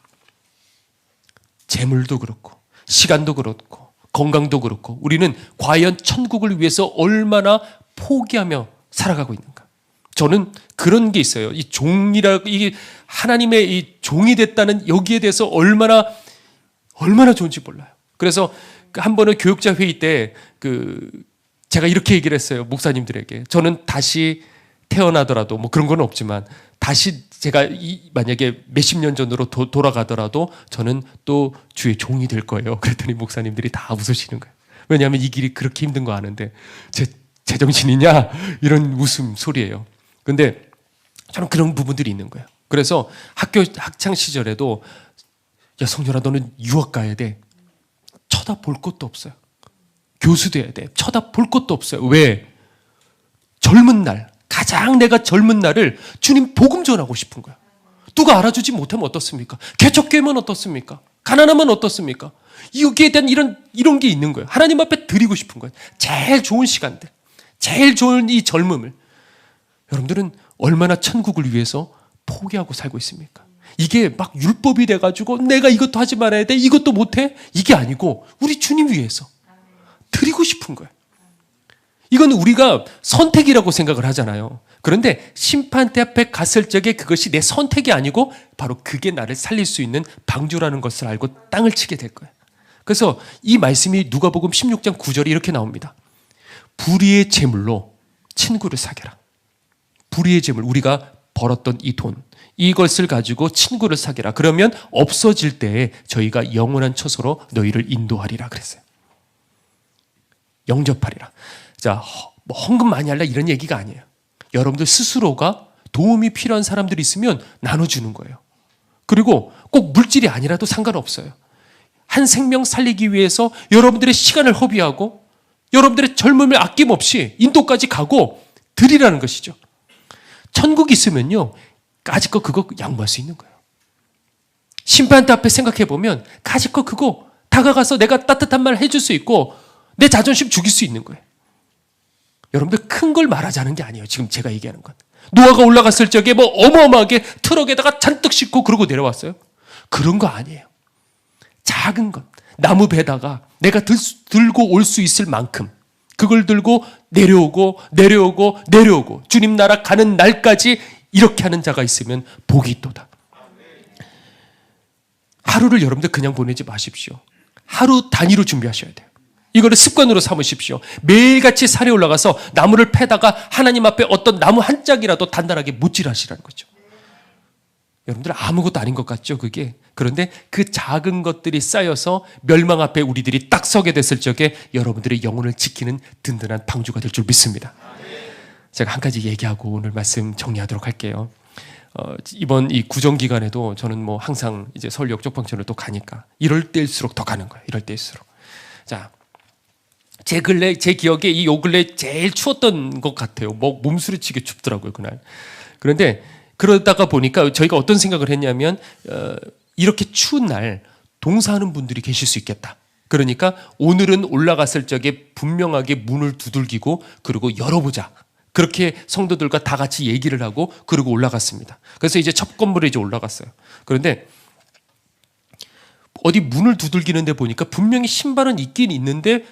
재물도 그렇고 시간도 그렇고 건강도 그렇고 우리는 과연 천국을 위해서 얼마나 포기하며 살아가고 있는가? 저는 그런 게 있어요. 이 이게 하나님의 이 종이 됐다는 여기에 대해서 얼마나 좋은지 몰라요. 그래서 한 번은 교육자 회의 때 제가 이렇게 얘기를 했어요. 목사님들에게. 저는 다시 태어나더라도 뭐 그런 건 없지만 다시 제가 만약에 몇십 년 전으로 돌아가더라도 저는 또 주의 종이 될 거예요. 그랬더니 목사님들이 다 웃으시는 거예요. 왜냐하면 이 길이 그렇게 힘든 거 아는데 제정신이냐? 이런 웃음 소리예요. 근데 저는 그런 부분들이 있는 거예요. 그래서 학창 시절에도 야 성렬아 너는 유학 가야 돼. 쳐다볼 것도 없어요. 교수 돼야 돼. 쳐다볼 것도 없어요. 왜? 젊은 날 가장 내가 젊은 날을 주님 복음 전하고 싶은 거야. 누가 알아주지 못하면 어떻습니까? 개척교회면 어떻습니까? 가난하면 어떻습니까? 여기에 대한 이런 게 있는 거예요. 하나님 앞에 드리고 싶은 거예요. 제일 좋은 시간들, 제일 좋은 이 젊음을. 여러분들은 얼마나 천국을 위해서 포기하고 살고 있습니까? 이게 막 율법이 돼가지고 내가 이것도 하지 말아야 돼, 이것도 못해? 이게 아니고 우리 주님 위해서 드리고 싶은 거예요. 이건 우리가 선택이라고 생각을 하잖아요. 그런데 심판대 앞에 갔을 적에 그것이 내 선택이 아니고 바로 그게 나를 살릴 수 있는 방주라는 것을 알고 땅을 치게 될 거예요. 그래서 이 말씀이 누가복음 16장 9절에 이렇게 나옵니다. 불의의 재물로 친구를 사겨라. 불의의 재물, 우리가 벌었던 이 돈, 이것을 가지고 친구를 사겨라. 그러면 없어질 때에 저희가 영원한 처소로 너희를 인도하리라 그랬어요. 영접하리라. 자, 뭐 헌금 많이 할라 이런 얘기가 아니에요. 여러분들 스스로가 도움이 필요한 사람들이 있으면 나눠주는 거예요. 그리고 꼭 물질이 아니라도 상관없어요. 한 생명 살리기 위해서 여러분들의 시간을 허비하고 여러분들의 젊음을 아낌없이 인도까지 가고 드리라는 것이죠. 천국 있으면요, 까짓 거 그거 양보할 수 있는 거예요. 심판대 앞에 생각해 보면 까짓 거 그거 다가가서 내가 따뜻한 말 해줄 수 있고 내 자존심 죽일 수 있는 거예요. 여러분들 큰 걸 말하자는 게 아니에요. 지금 제가 얘기하는 건. 노아가 올라갔을 적에 뭐 어마어마하게 트럭에다가 잔뜩 싣고 그러고 내려왔어요. 그런 거 아니에요. 작은 것, 나무 배다가 내가 들고 올 수 있을 만큼 그걸 들고 내려오고 내려오고 내려오고 주님 나라 가는 날까지 이렇게 하는 자가 있으면 복이 있도다. 하루를 여러분들 그냥 보내지 마십시오. 하루 단위로 준비하셔야 돼요. 이거를 습관으로 삼으십시오. 매일같이 산에 올라가서 나무를 패다가 하나님 앞에 어떤 나무 한 짝이라도 단단하게 못질하시라는 거죠. 여러분들 아무것도 아닌 것 같죠, 그게? 그런데 그 작은 것들이 쌓여서 멸망 앞에 우리들이 딱 서게 됐을 적에 여러분들의 영혼을 지키는 든든한 방주가 될 줄 믿습니다. 제가 한 가지 얘기하고 오늘 말씀 정리하도록 할게요. 이번 이 구정기간에도 저는 뭐 항상 이제 서울역 쪽방촌을 또 가니까 이럴 때일수록 더 가는 거예요. 이럴 때일수록. 자, 제 기억에 요 근래 제일 추웠던 것 같아요. 뭐 몸수리치게 춥더라고요, 그날. 그런데 그러다가 보니까 저희가 어떤 생각을 했냐면 이렇게 추운 날 동사하는 분들이 계실 수 있겠다. 그러니까 오늘은 올라갔을 적에 분명하게 문을 두들기고 그리고 열어보자. 그렇게 성도들과 다 같이 얘기를 하고 그러고 올라갔습니다. 그래서 이제 첫 건물에 이제 올라갔어요. 그런데 어디 문을 두들기는데 보니까 분명히 신발은 있긴 있는데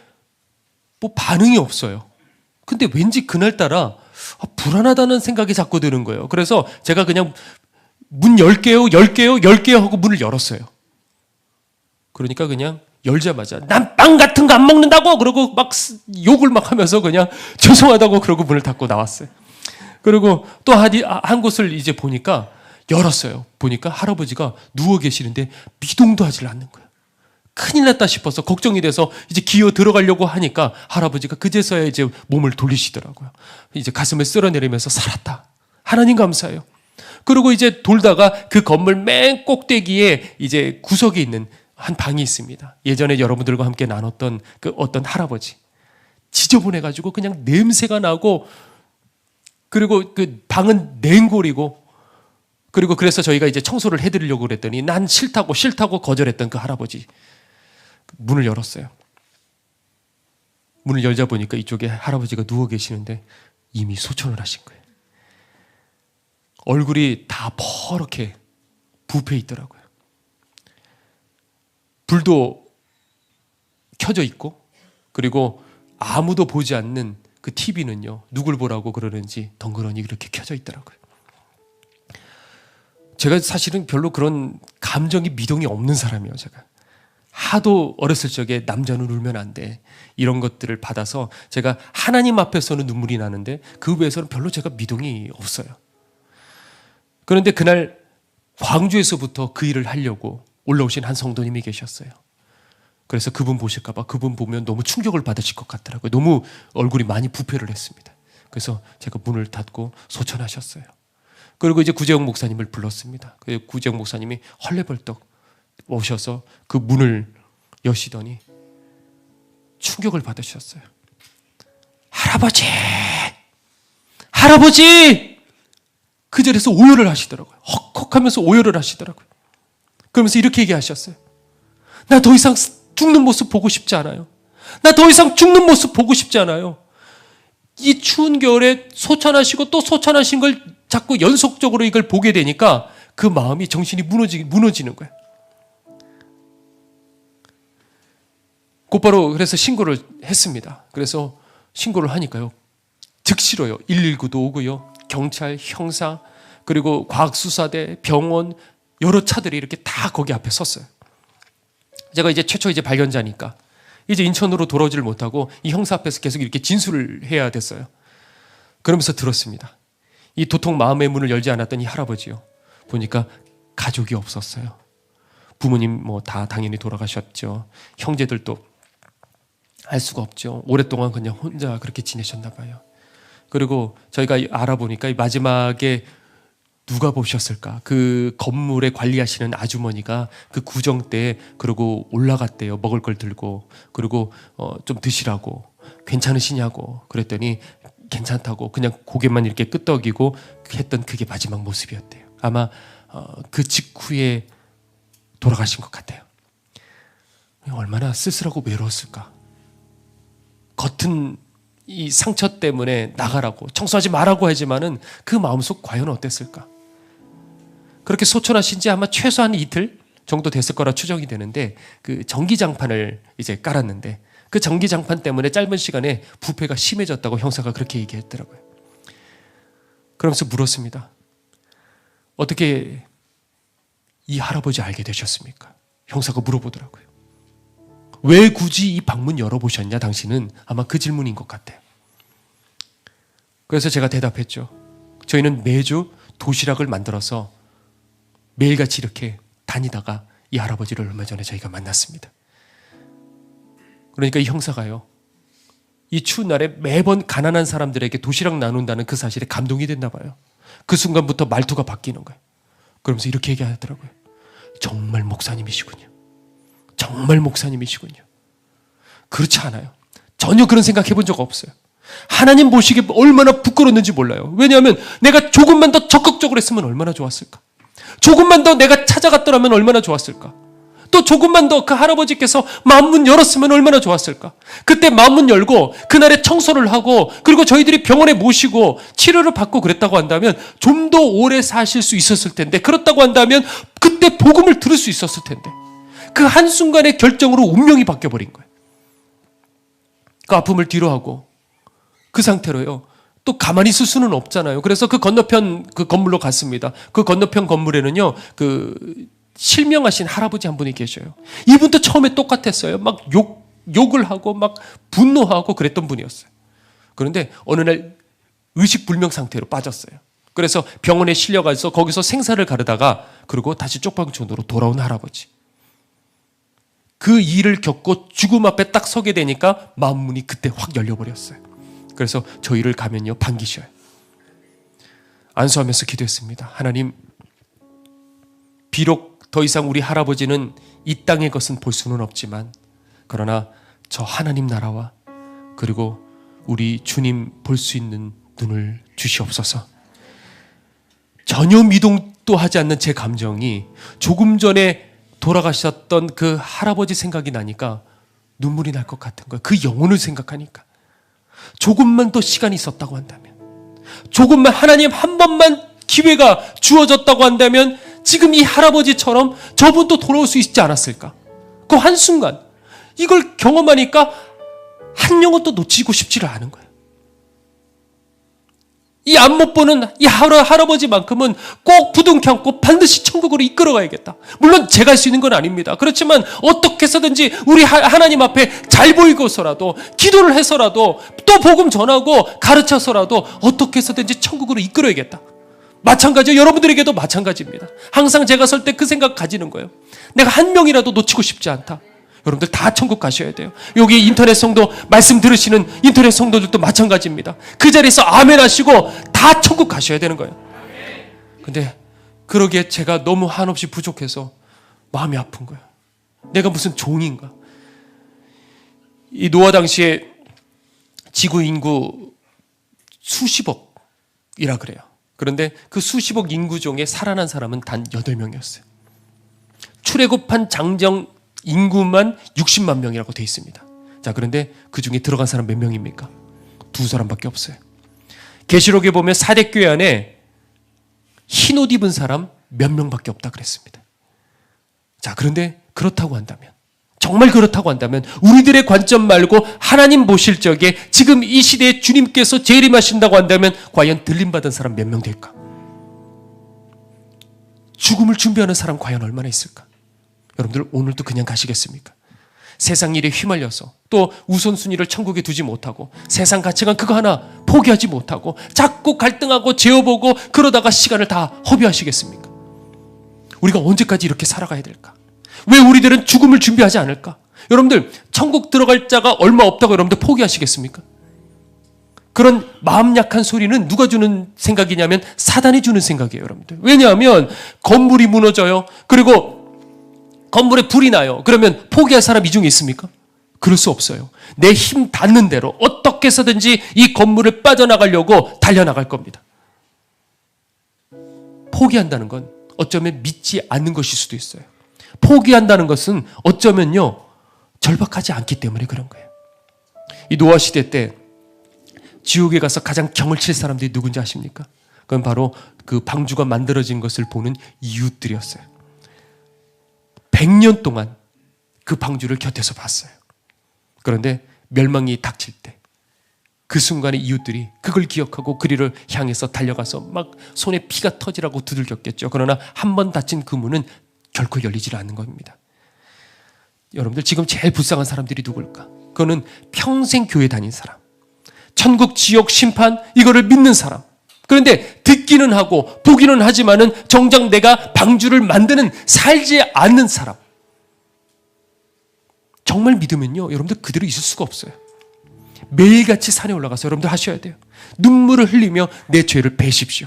뭐 반응이 없어요. 근데 왠지 그날따라 불안하다는 생각이 자꾸 드는 거예요. 그래서 제가 그냥 문 열게요, 열게요, 열게요 하고 문을 열었어요. 그러니까 그냥 열자마자 난 빵 같은 거 안 먹는다고 그러고 막 욕을 막 하면서 그냥 죄송하다고 그러고 문을 닫고 나왔어요. 그리고 또 한 곳을 이제 보니까 열었어요. 보니까 할아버지가 누워 계시는데 미동도 하질 않는 거예요. 큰일 났다 싶어서 걱정이 돼서 이제 기어 들어가려고 하니까 할아버지가 그제서야 이제 몸을 돌리시더라고요. 이제 가슴을 쓸어내리면서 살았다. 하나님 감사해요. 그리고 이제 돌다가 그 건물 맨 꼭대기에 이제 구석에 있는 한 방이 있습니다. 예전에 여러분들과 함께 나눴던 그 어떤 할아버지. 지저분해가지고 그냥 냄새가 나고 그리고 그 방은 냉골이고 그리고 그래서 저희가 이제 청소를 해드리려고 그랬더니 난 싫다고 거절했던 그 할아버지. 문을 열었어요. 문을 열자 보니까 이쪽에 할아버지가 누워 계시는데 이미 소천을 하신 거예요. 얼굴이 다 퍼렇게 부패 있더라고요. 불도 켜져 있고 그리고 아무도 보지 않는 그 TV는요. 누굴 보라고 그러는지 덩그러니 이렇게 켜져 있더라고요. 제가 사실은 별로 그런 감정이 미동이 없는 사람이에요. 제가. 하도 어렸을 적에 남자는 울면 안 돼. 이런 것들을 받아서 제가 하나님 앞에서는 눈물이 나는데 그 외에서는 별로 제가 미동이 없어요. 그런데 그날 광주에서부터 그 일을 하려고 올라오신 한 성도님이 계셨어요. 그래서 그분 보실까 봐 그분 보면 너무 충격을 받으실 것 같더라고요. 너무 얼굴이 많이 부패를 했습니다. 그래서 제가 문을 닫고 소천하셨어요. 그리고 이제 구재영 목사님을 불렀습니다. 구재영 목사님이 헐레벌떡 오셔서 그 문을 여시더니 할아버지! 그 자리에서 오열을 하시더라고요. 헉헉하면서 오열을 하시더라고요. 그러면서 이렇게 얘기하셨어요. 나 더 이상 죽는 모습 보고 싶지 않아요. 나 더 이상 죽는 모습 보고 싶지 않아요. 이 추운 겨울에 소천하시고 또 소천하신 걸 자꾸 연속적으로 이걸 보게 되니까 그 마음이 정신이 무너지는 거예요. 곧바로 그래서 신고를 했습니다. 그래서 신고를 하니까요. 즉시로요. 119도 오고요. 경찰, 형사, 그리고 과학수사대, 병원 여러 차들이 이렇게 다 거기 앞에 섰어요. 제가 이제 최초 발견자니까 이제 인천으로 돌아오지를 못하고 이 형사 앞에서 계속 이렇게 진술을 해야 됐어요. 그러면서 들었습니다. 이 도통 마음의 문을 열지 않았던 이 할아버지요. 보니까 가족이 없었어요. 부모님 뭐 다 당연히 돌아가셨죠. 형제들도 알 수가 없죠. 오랫동안 그냥 혼자 그렇게 지내셨나 봐요. 그리고 저희가 알아보니까 마지막에 누가 보셨을까? 그 건물에 관리하시는 아주머니가 그 구정 때 그러고 올라갔대요. 먹을 걸 들고. 그리고 좀 드시라고. 괜찮으시냐고. 그랬더니 괜찮다고 그냥 고개만 이렇게 끄덕이고 했던 그게 마지막 모습이었대요. 아마 그 직후에 돌아가신 것 같아요. 얼마나 쓸쓸하고 외로웠을까. 겉은 이 상처 때문에 나가라고 청소하지 말라고 하지만은 그 마음속 과연 어땠을까? 그렇게 소천하신 지 아마 최소한 이틀 정도 됐을 거라 추정이 되는데 그 전기장판을 이제 깔았는데 그 전기장판 때문에 짧은 시간에 부패가 심해졌다고 형사가 그렇게 얘기했더라고요. 그러면서 물었습니다. 어떻게 이 할아버지 알게 되셨습니까? 형사가 물어보더라고요. 왜 굳이 이 방문 열어보셨냐 당신은? 아마 그 질문인 것 같아요. 그래서 제가 대답했죠. 저희는 매주 도시락을 만들어서 매일같이 이렇게 다니다가 이 할아버지를 얼마 전에 저희가 만났습니다. 그러니까 이 형사가요. 이 추운 날에 매번 가난한 사람들에게 도시락 나눈다는 그 사실에 감동이 됐나 봐요. 그 순간부터 말투가 바뀌는 거예요. 그러면서 이렇게 얘기하더라고요. 정말 목사님이시군요. 정말 목사님이시군요. 그렇지 않아요. 전혀 그런 생각 해본 적 없어요. 하나님 보시기에 얼마나 부끄러웠는지 몰라요. 왜냐하면 내가 조금만 더 적극적으로 했으면 얼마나 좋았을까. 조금만 더 내가 찾아갔더라면 얼마나 좋았을까. 또 조금만 더 그 할아버지께서 마음문 열었으면 얼마나 좋았을까. 그때 마음문 열고 그날에 청소를 하고 그리고 저희들이 병원에 모시고 치료를 받고 그랬다고 한다면 좀 더 오래 사실 수 있었을 텐데, 그렇다고 한다면 그때 복음을 들을 수 있었을 텐데, 그 한순간의 결정으로 운명이 바뀌어버린 거예요. 그 아픔을 뒤로하고 그 상태로요. 또 가만히 있을 수는 없잖아요. 그래서 그 건너편 그 건물로 갔습니다. 그 건너편 건물에는요, 그 실명하신 할아버지 한 분이 계셔요. 이분도 처음에 똑같았어요. 막 욕을 하고 막 분노하고 그랬던 분이었어요. 그런데 어느 날 의식불명 상태로 빠졌어요. 그래서 병원에 실려가서 거기서 생사를 가르다가 그리고 다시 쪽방촌으로 돌아온 할아버지. 그 일을 겪고 죽음 앞에 딱 서게 되니까 마음문이 그때 확 열려버렸어요. 그래서 저희를 가면요 반기셔요. 안수하면서 기도했습니다. 하나님, 비록 더 이상 우리 할아버지는 이 땅의 것은 볼 수는 없지만 그러나 저 하나님 나라와 그리고 우리 주님 볼 수 있는 눈을 주시옵소서. 전혀 미동도 하지 않는 제 감정이 조금 전에 돌아가셨던 그 할아버지 생각이 나니까 눈물이 날 것 같은 거예요. 그 영혼을 생각하니까. 조금만 더 시간이 있었다고 한다면, 조금만 하나님 한 번만 기회가 주어졌다고 한다면 지금 이 할아버지처럼 저분도 돌아올 수 있지 않았을까? 그 한순간 이걸 경험하니까 한 영혼도 놓치고 싶지를 않은 거예요. 이 안 못 보는 이 할아버지만큼은 꼭 부둥켜 안고 반드시 천국으로 이끌어 가야겠다. 물론 제가 할 수 있는 건 아닙니다. 그렇지만 어떻게 해서든지 우리 하나님 앞에 잘 보이고서라도 기도를 해서라도 또 복음 전하고 가르쳐서라도 어떻게 해서든지 천국으로 이끌어야겠다. 마찬가지로 여러분들에게도 마찬가지입니다. 항상 제가 설 때 그 생각 가지는 거예요. 내가 한 명이라도 놓치고 싶지 않다. 여러분들 다 천국 가셔야 돼요. 여기 인터넷 성도 말씀 들으시는 인터넷 성도들도 마찬가지입니다. 그 자리에서 아멘 하시고 다 천국 가셔야 되는 거예요. 근데 그러기에 제가 너무 한없이 부족해서 마음이 아픈 거예요. 내가 무슨 종인가. 이 노아 당시에 지구 인구 수십억, 그래요. 그런데 그 수십억 인구 중에 살아난 사람은 단 8명이었어요. 출애굽한 장정 인구만 60만 명이라고 돼 있습니다. 자, 그런데 그 중에 들어간 사람 몇 명입니까? 2사람밖에 없어요. 계시록에 보면 사대교회 안에 흰옷 입은 사람 몇 명밖에 없다 그랬습니다. 자, 그런데 그렇다고 한다면, 정말 그렇다고 한다면 우리들의 관점 말고 하나님 보실 적에 지금 이 시대에 주님께서 재림하신다고 한다면 과연 들림받은 사람 몇 명 될까? 죽음을 준비하는 사람 과연 얼마나 있을까? 여러분들 오늘도 그냥 가시겠습니까? 세상 일에 휘말려서 또 우선순위를 천국에 두지 못하고 세상 가치관 그거 하나 포기하지 못하고 자꾸 갈등하고 재어보고 그러다가 시간을 다 허비하시겠습니까? 우리가 언제까지 이렇게 살아가야 될까? 왜 우리들은 죽음을 준비하지 않을까? 여러분들 천국 들어갈 자가 얼마 없다고 여러분들 포기하시겠습니까? 그런 마음 약한 소리는 누가 주는 생각이냐면 사단이 주는 생각이에요, 여러분들. 왜냐하면 건물이 무너져요. 그리고 건물에 불이 나요. 그러면 포기할 사람 이 중에 있습니까? 그럴 수 없어요. 내 힘 닿는 대로 어떻게 해서든지 이 건물을 빠져나가려고 달려나갈 겁니다. 포기한다는 건 어쩌면 믿지 않는 것일 수도 있어요. 포기한다는 것은 어쩌면요 절박하지 않기 때문에 그런 거예요. 이 노아 시대 때 지옥에 가서 가장 경을 칠 사람들이 누군지 아십니까? 그건 바로 그 방주가 만들어진 것을 보는 이웃들이었어요. 100년 동안 그 방주를 곁에서 봤어요. 그런데 멸망이 닥칠 때 그 순간에 이웃들이 그걸 기억하고 그리를 향해서 달려가서 막 손에 피가 터지라고 두들겼겠죠. 그러나 한 번 닫힌 그 문은 결코 열리질 않는 겁니다. 여러분들 지금 제일 불쌍한 사람들이 누굴까? 그거는 평생 교회 다닌 사람, 천국 지옥 심판 이거를 믿는 사람. 그런데 듣기는 하고 보기는 하지만은 정작 내가 방주를 만드는 살지 않는 사람. 정말 믿으면요 여러분들 그대로 있을 수가 없어요. 매일같이 산에 올라가서 여러분들 하셔야 돼요. 눈물을 흘리며 내 죄를 베십시오.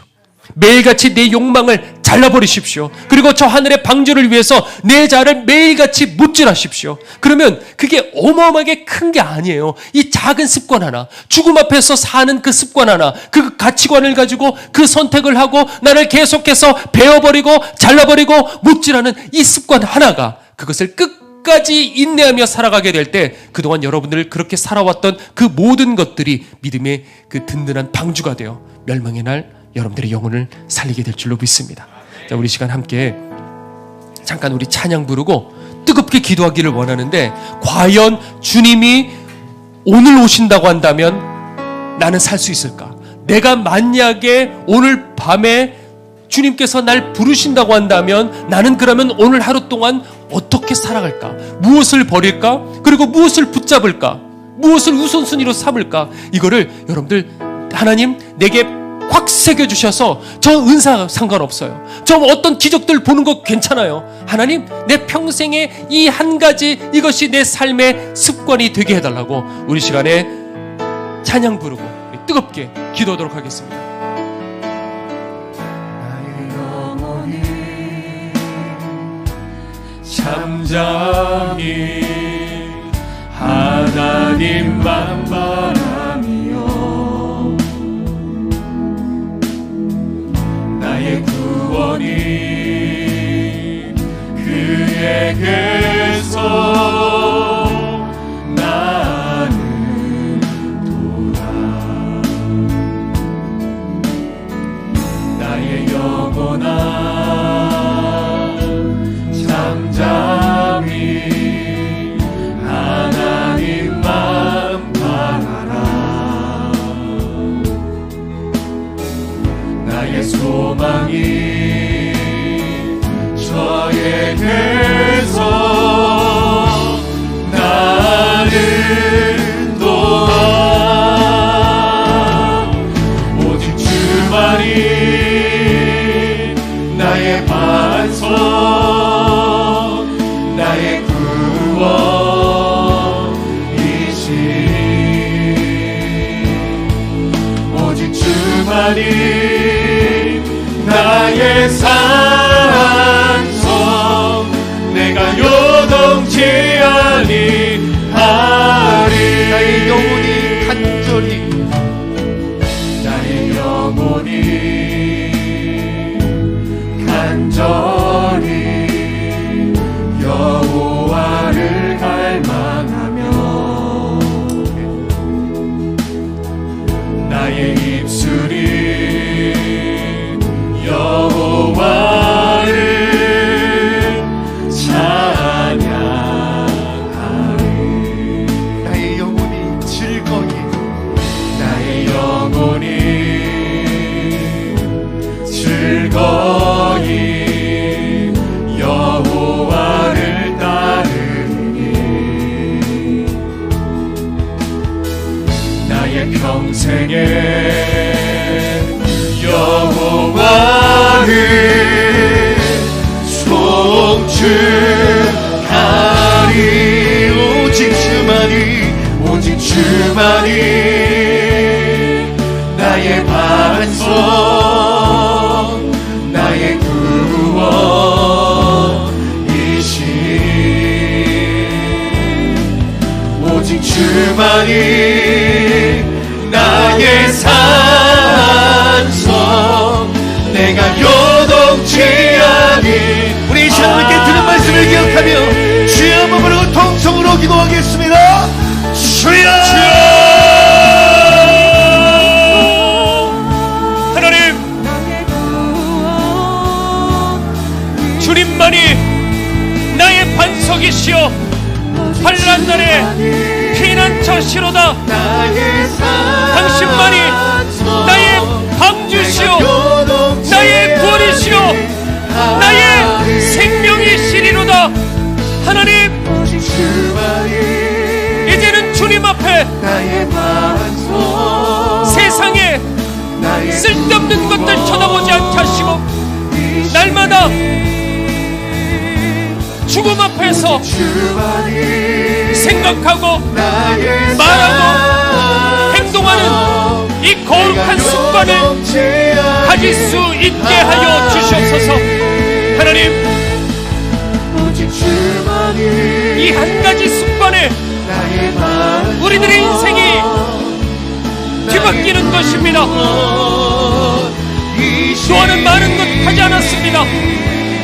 매일같이 내 욕망을 잘라버리십시오. 그리고 저 하늘의 방주를 위해서 내 자를 매일같이 못질하십시오. 그러면 그게 어마어마하게 큰 게 아니에요. 이 작은 습관 하나, 죽음 앞에서 사는 그 습관 하나, 그 가치관을 가지고 그 선택을 하고 나를 계속해서 베어버리고 잘라버리고 못질하는 이 습관 하나가 그것을 끝까지 인내하며 살아가게 될 때 그동안 여러분들 그렇게 살아왔던 그 모든 것들이 믿음의 그 든든한 방주가 되어 멸망의 날 여러분들의 영혼을 살리게 될 줄로 믿습니다. 자, 우리 시간 함께 잠깐 우리 찬양 부르고 뜨겁게 기도하기를 원하는데 과연 주님이 오늘 오신다고 한다면 나는 살 수 있을까? 내가 만약에 오늘 밤에 주님께서 날 부르신다고 한다면 나는 그러면 오늘 하루 동안 어떻게 살아갈까? 무엇을 버릴까? 그리고 무엇을 붙잡을까? 무엇을 우선순위로 삼을까? 이거를 여러분들 하나님 내게 확 새겨주셔서 저 은사 상관없어요. 저 어떤 기적들 보는 거 괜찮아요. 하나님 내 평생에 이 한 가지 이것이 내 삶의 습관이 되게 해달라고 우리 시간에 찬양 부르고 뜨겁게 기도하도록 하겠습니다. 나의 영혼이 잠잠히 하나님만 바라며 나의 구원이 그에게서 나는 도다. 나의 영혼아 잠잠히 하나님만 바라라. 나의 소망이 저에게서 나를 도와. 오직 주만이 나의 반석 나의 구원이시니 오직 주만이 나의 산성 내가 요동치 아니하리. 나의 영혼이 간절히 나의 영혼이 인생에 여호와를 송축하리. 오직 주만이 나의 반석, 나의 구원이시니. 오직 주만이 나의 산성, 내가 요동치 아니. 우리 이 시간 함께 들은 말씀을 기억하며 주의 한번 부르고 통성으로 기도하겠습니다. 주여! 하나님, 주님만이 나의 반석이시여 환난 날에 피난처시로다. 당신만이 나의 방주시여 나의 구원이시여 나의 생명이시리로다. 하나님, 이제는 주님 앞에 세상에 쓸데없는 것들 쳐다보지 않게 하시고 날마다 죽음 앞에서 생각하고 말하고 행동하는 이 거룩한 습관을 가질 수 있게 하여 주시옵소서. 하나님, 이 한 가지 습관에 우리들의 인생이 뒤바뀌는 것입니다. 또한 많은 것 하지 않았습니다.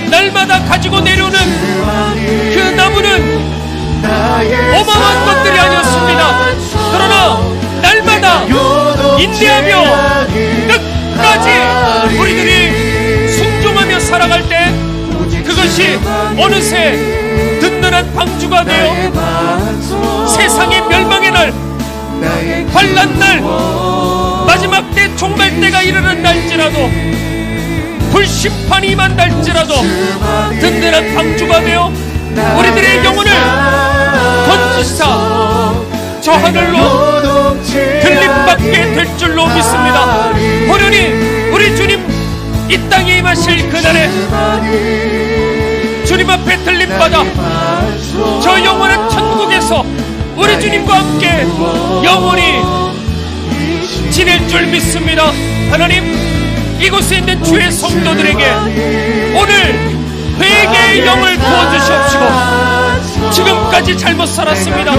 날마다 가지고 내려오는 그 나무는 어마어마한 것들이 아니었습니다. 그러나 날마다 인내하며 끝까지 우리들이 순종하며 살아갈 때 그것이 어느새 든든한 방주가 되어 세상의 멸망의 날, 환난 날, 마지막 때 종말 때가 일어난다 할지라도, 불심판이 임한달지라도 든든한 방주가 되어 우리들의 영혼을 던지사 저 하늘로 들림받게 될 줄로 믿습니다. 호련히 우리 주님 이 땅에 임하실 그날에 주님 앞에 들림받아 저 영원한 천국에서 우리 주님과 함께 영원히 지낼 줄 믿습니다. 하나님, 이곳에 있는 주의 성도들에게 오늘 회개의 영을 부어주시옵시고, 지금까지 잘못 살았습니다.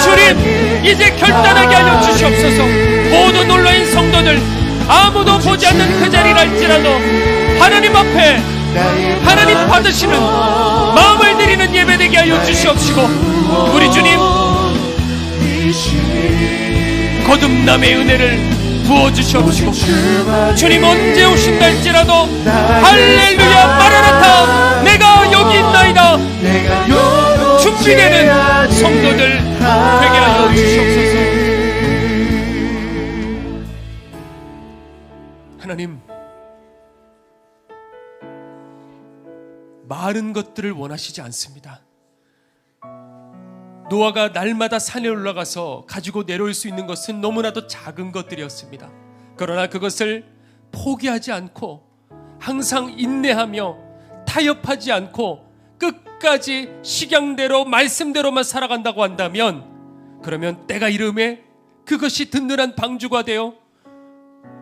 주님, 이제 결단하게 하여 주시옵소서. 모든 온라인 성도들 아무도 보지 않는 그 자리랄지라도 하나님 앞에 하나님 받으시는 마음을 드리는 예배되게 하여 주시옵시고, 우리 주님 거듭남의 은혜를 부어주시옵시고, 주님 언제 오신달지라도 할렐루야 마라나타 내가 여기 있나이다 준비되는 성도들 되게 하여 주시옵소서. 하나님, 많은 것들을 원하시지 않습니다. 노아가 날마다 산에 올라가서 가지고 내려올 수 있는 것은 너무나도 작은 것들이었습니다. 그러나 그것을 포기하지 않고 항상 인내하며 타협하지 않고 끝까지 식양대로 말씀대로만 살아간다고 한다면, 그러면 때가 이름에 그것이 든든한 방주가 되어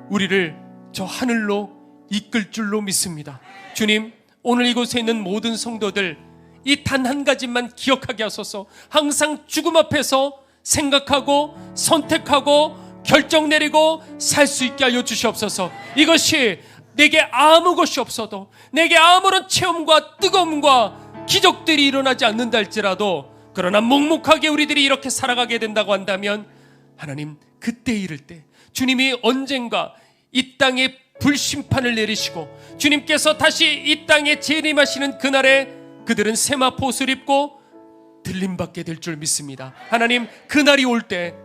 우리를 저 하늘로 이끌 줄로 믿습니다. 주님, 오늘 이곳에 있는 모든 성도들 이 단 한 가지만 기억하게 하소서. 항상 죽음 앞에서 생각하고 선택하고 결정 내리고 살 수 있게 하여 주시옵소서. 이것이 내게 아무 것이 없어도, 내게 아무런 체험과 뜨거움과 기적들이 일어나지 않는다 할지라도, 그러나 묵묵하게 우리들이 이렇게 살아가게 된다고 한다면, 하나님 그때 이를 때 주님이 언젠가 이 땅에 불심판을 내리시고 주님께서 다시 이 땅에 재림하시는 그날에 그들은 세마포 옷을 입고 들림받게 될 줄 믿습니다. 하나님, 그날이 올 때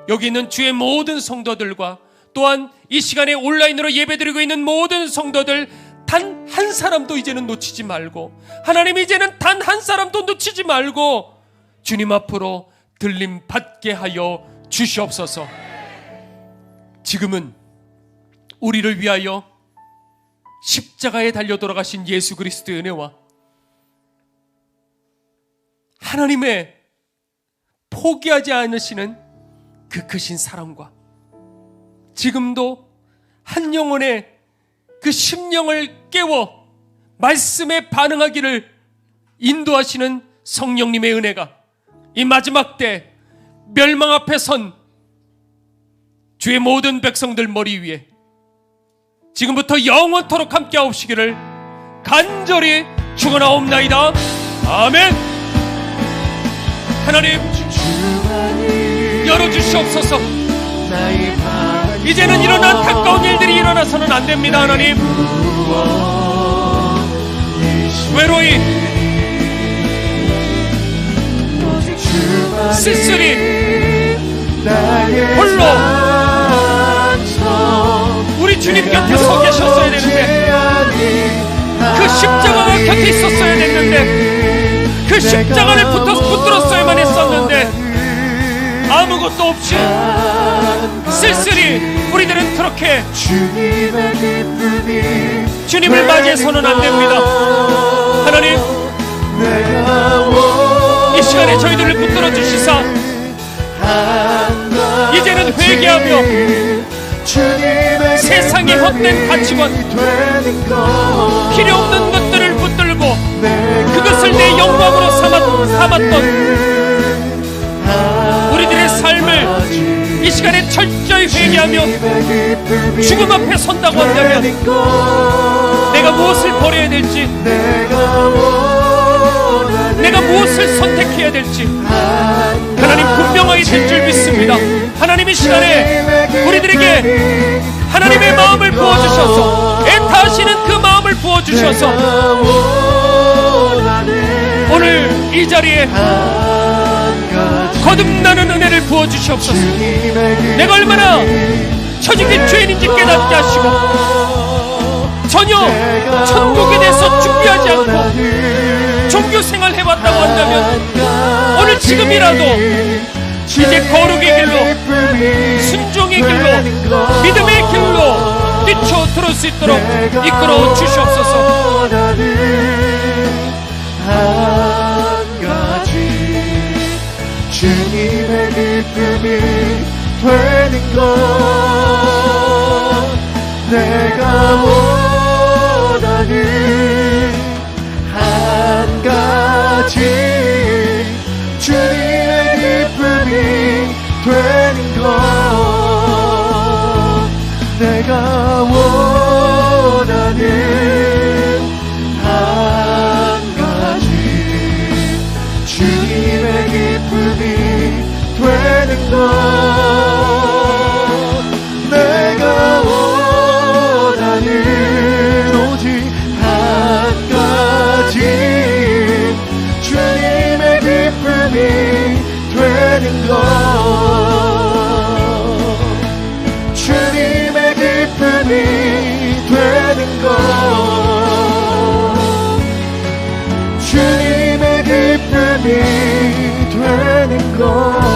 여기 있는 주의 모든 성도들과 또한 이 시간에 온라인으로 예배드리고 있는 모든 성도들 단 한 사람도 이제는 놓치지 말고, 하나님 이제는 단 한 사람도 놓치지 말고 주님 앞으로 들림받게 하여 주시옵소서. 지금은 우리를 위하여 십자가에 달려 돌아가신 예수 그리스도의 은혜와 하나님의 포기하지 않으시는 그 크신 사랑과 지금도 한 영혼의 그 심령을 깨워 말씀에 반응하기를 인도하시는 성령님의 은혜가 이 마지막 때 멸망 앞에 선 주의 모든 백성들 머리 위에 지금부터 영원토록 함께 하옵시기를 간절히 축원하옵나이다. 아멘. 하나님 열어주시옵소서. 이제는 이런 안타까운 일들이 일어나서는 안 됩니다. 하나님 외로이 쓸쓸히 홀로 우리 주님 곁에 서 계셨어야 되는데 그 십자가가 곁에 있었어야 됐는데 그 십자가를 붙들었어야만 했었는데 아무것도 없이 쓸쓸히 우리들은 그렇게 주님을 맞이해서는 안 됩니다. 하나님 이 시간에 저희들을 붙들어 주시사 이제는 회개하며 세상의 헛된 가치관 필요 없는 것들을 붙들고 그것을 내 영광으로 삼았던 우리들의 삶을 이 시간에 철저히 회개하며 죽음 앞에 선다고 한다면 내가 무엇을 버려야 될지 내가 무엇을 선택해야 될지 하나님 분명하게 될 줄 믿습니다. 하나님 이 시간에 우리들에게 하나님의 마음을 부어주셔서 애타하시는 그 마음을 부어주셔서 오늘 이 자리에 거듭나는 은혜를 부어주시옵소서. 내가 얼마나 처지긴 죄인인지 깨닫게 하시고 전혀 천국에 대해서 준비하지 않고 종교생활 해왔다고 한다면 오늘 지금이라도 이제 거룩의 길로 순종의 길로 믿음의 길로 뛰쳐들을 수 있도록 이끌어 주시옵소서. 한 가지 주님의 기쁨이 되는 것 내가 원하는 한 가지 주님의 기쁨이 되는 것 내가 원하는 한 가지 주님의 기쁨이 되는 것 내가 원하는 오직 한 가지 주님의 기쁨이 되는 것 주님의 기쁨이 되는 것 주님의 기쁨이 되는 것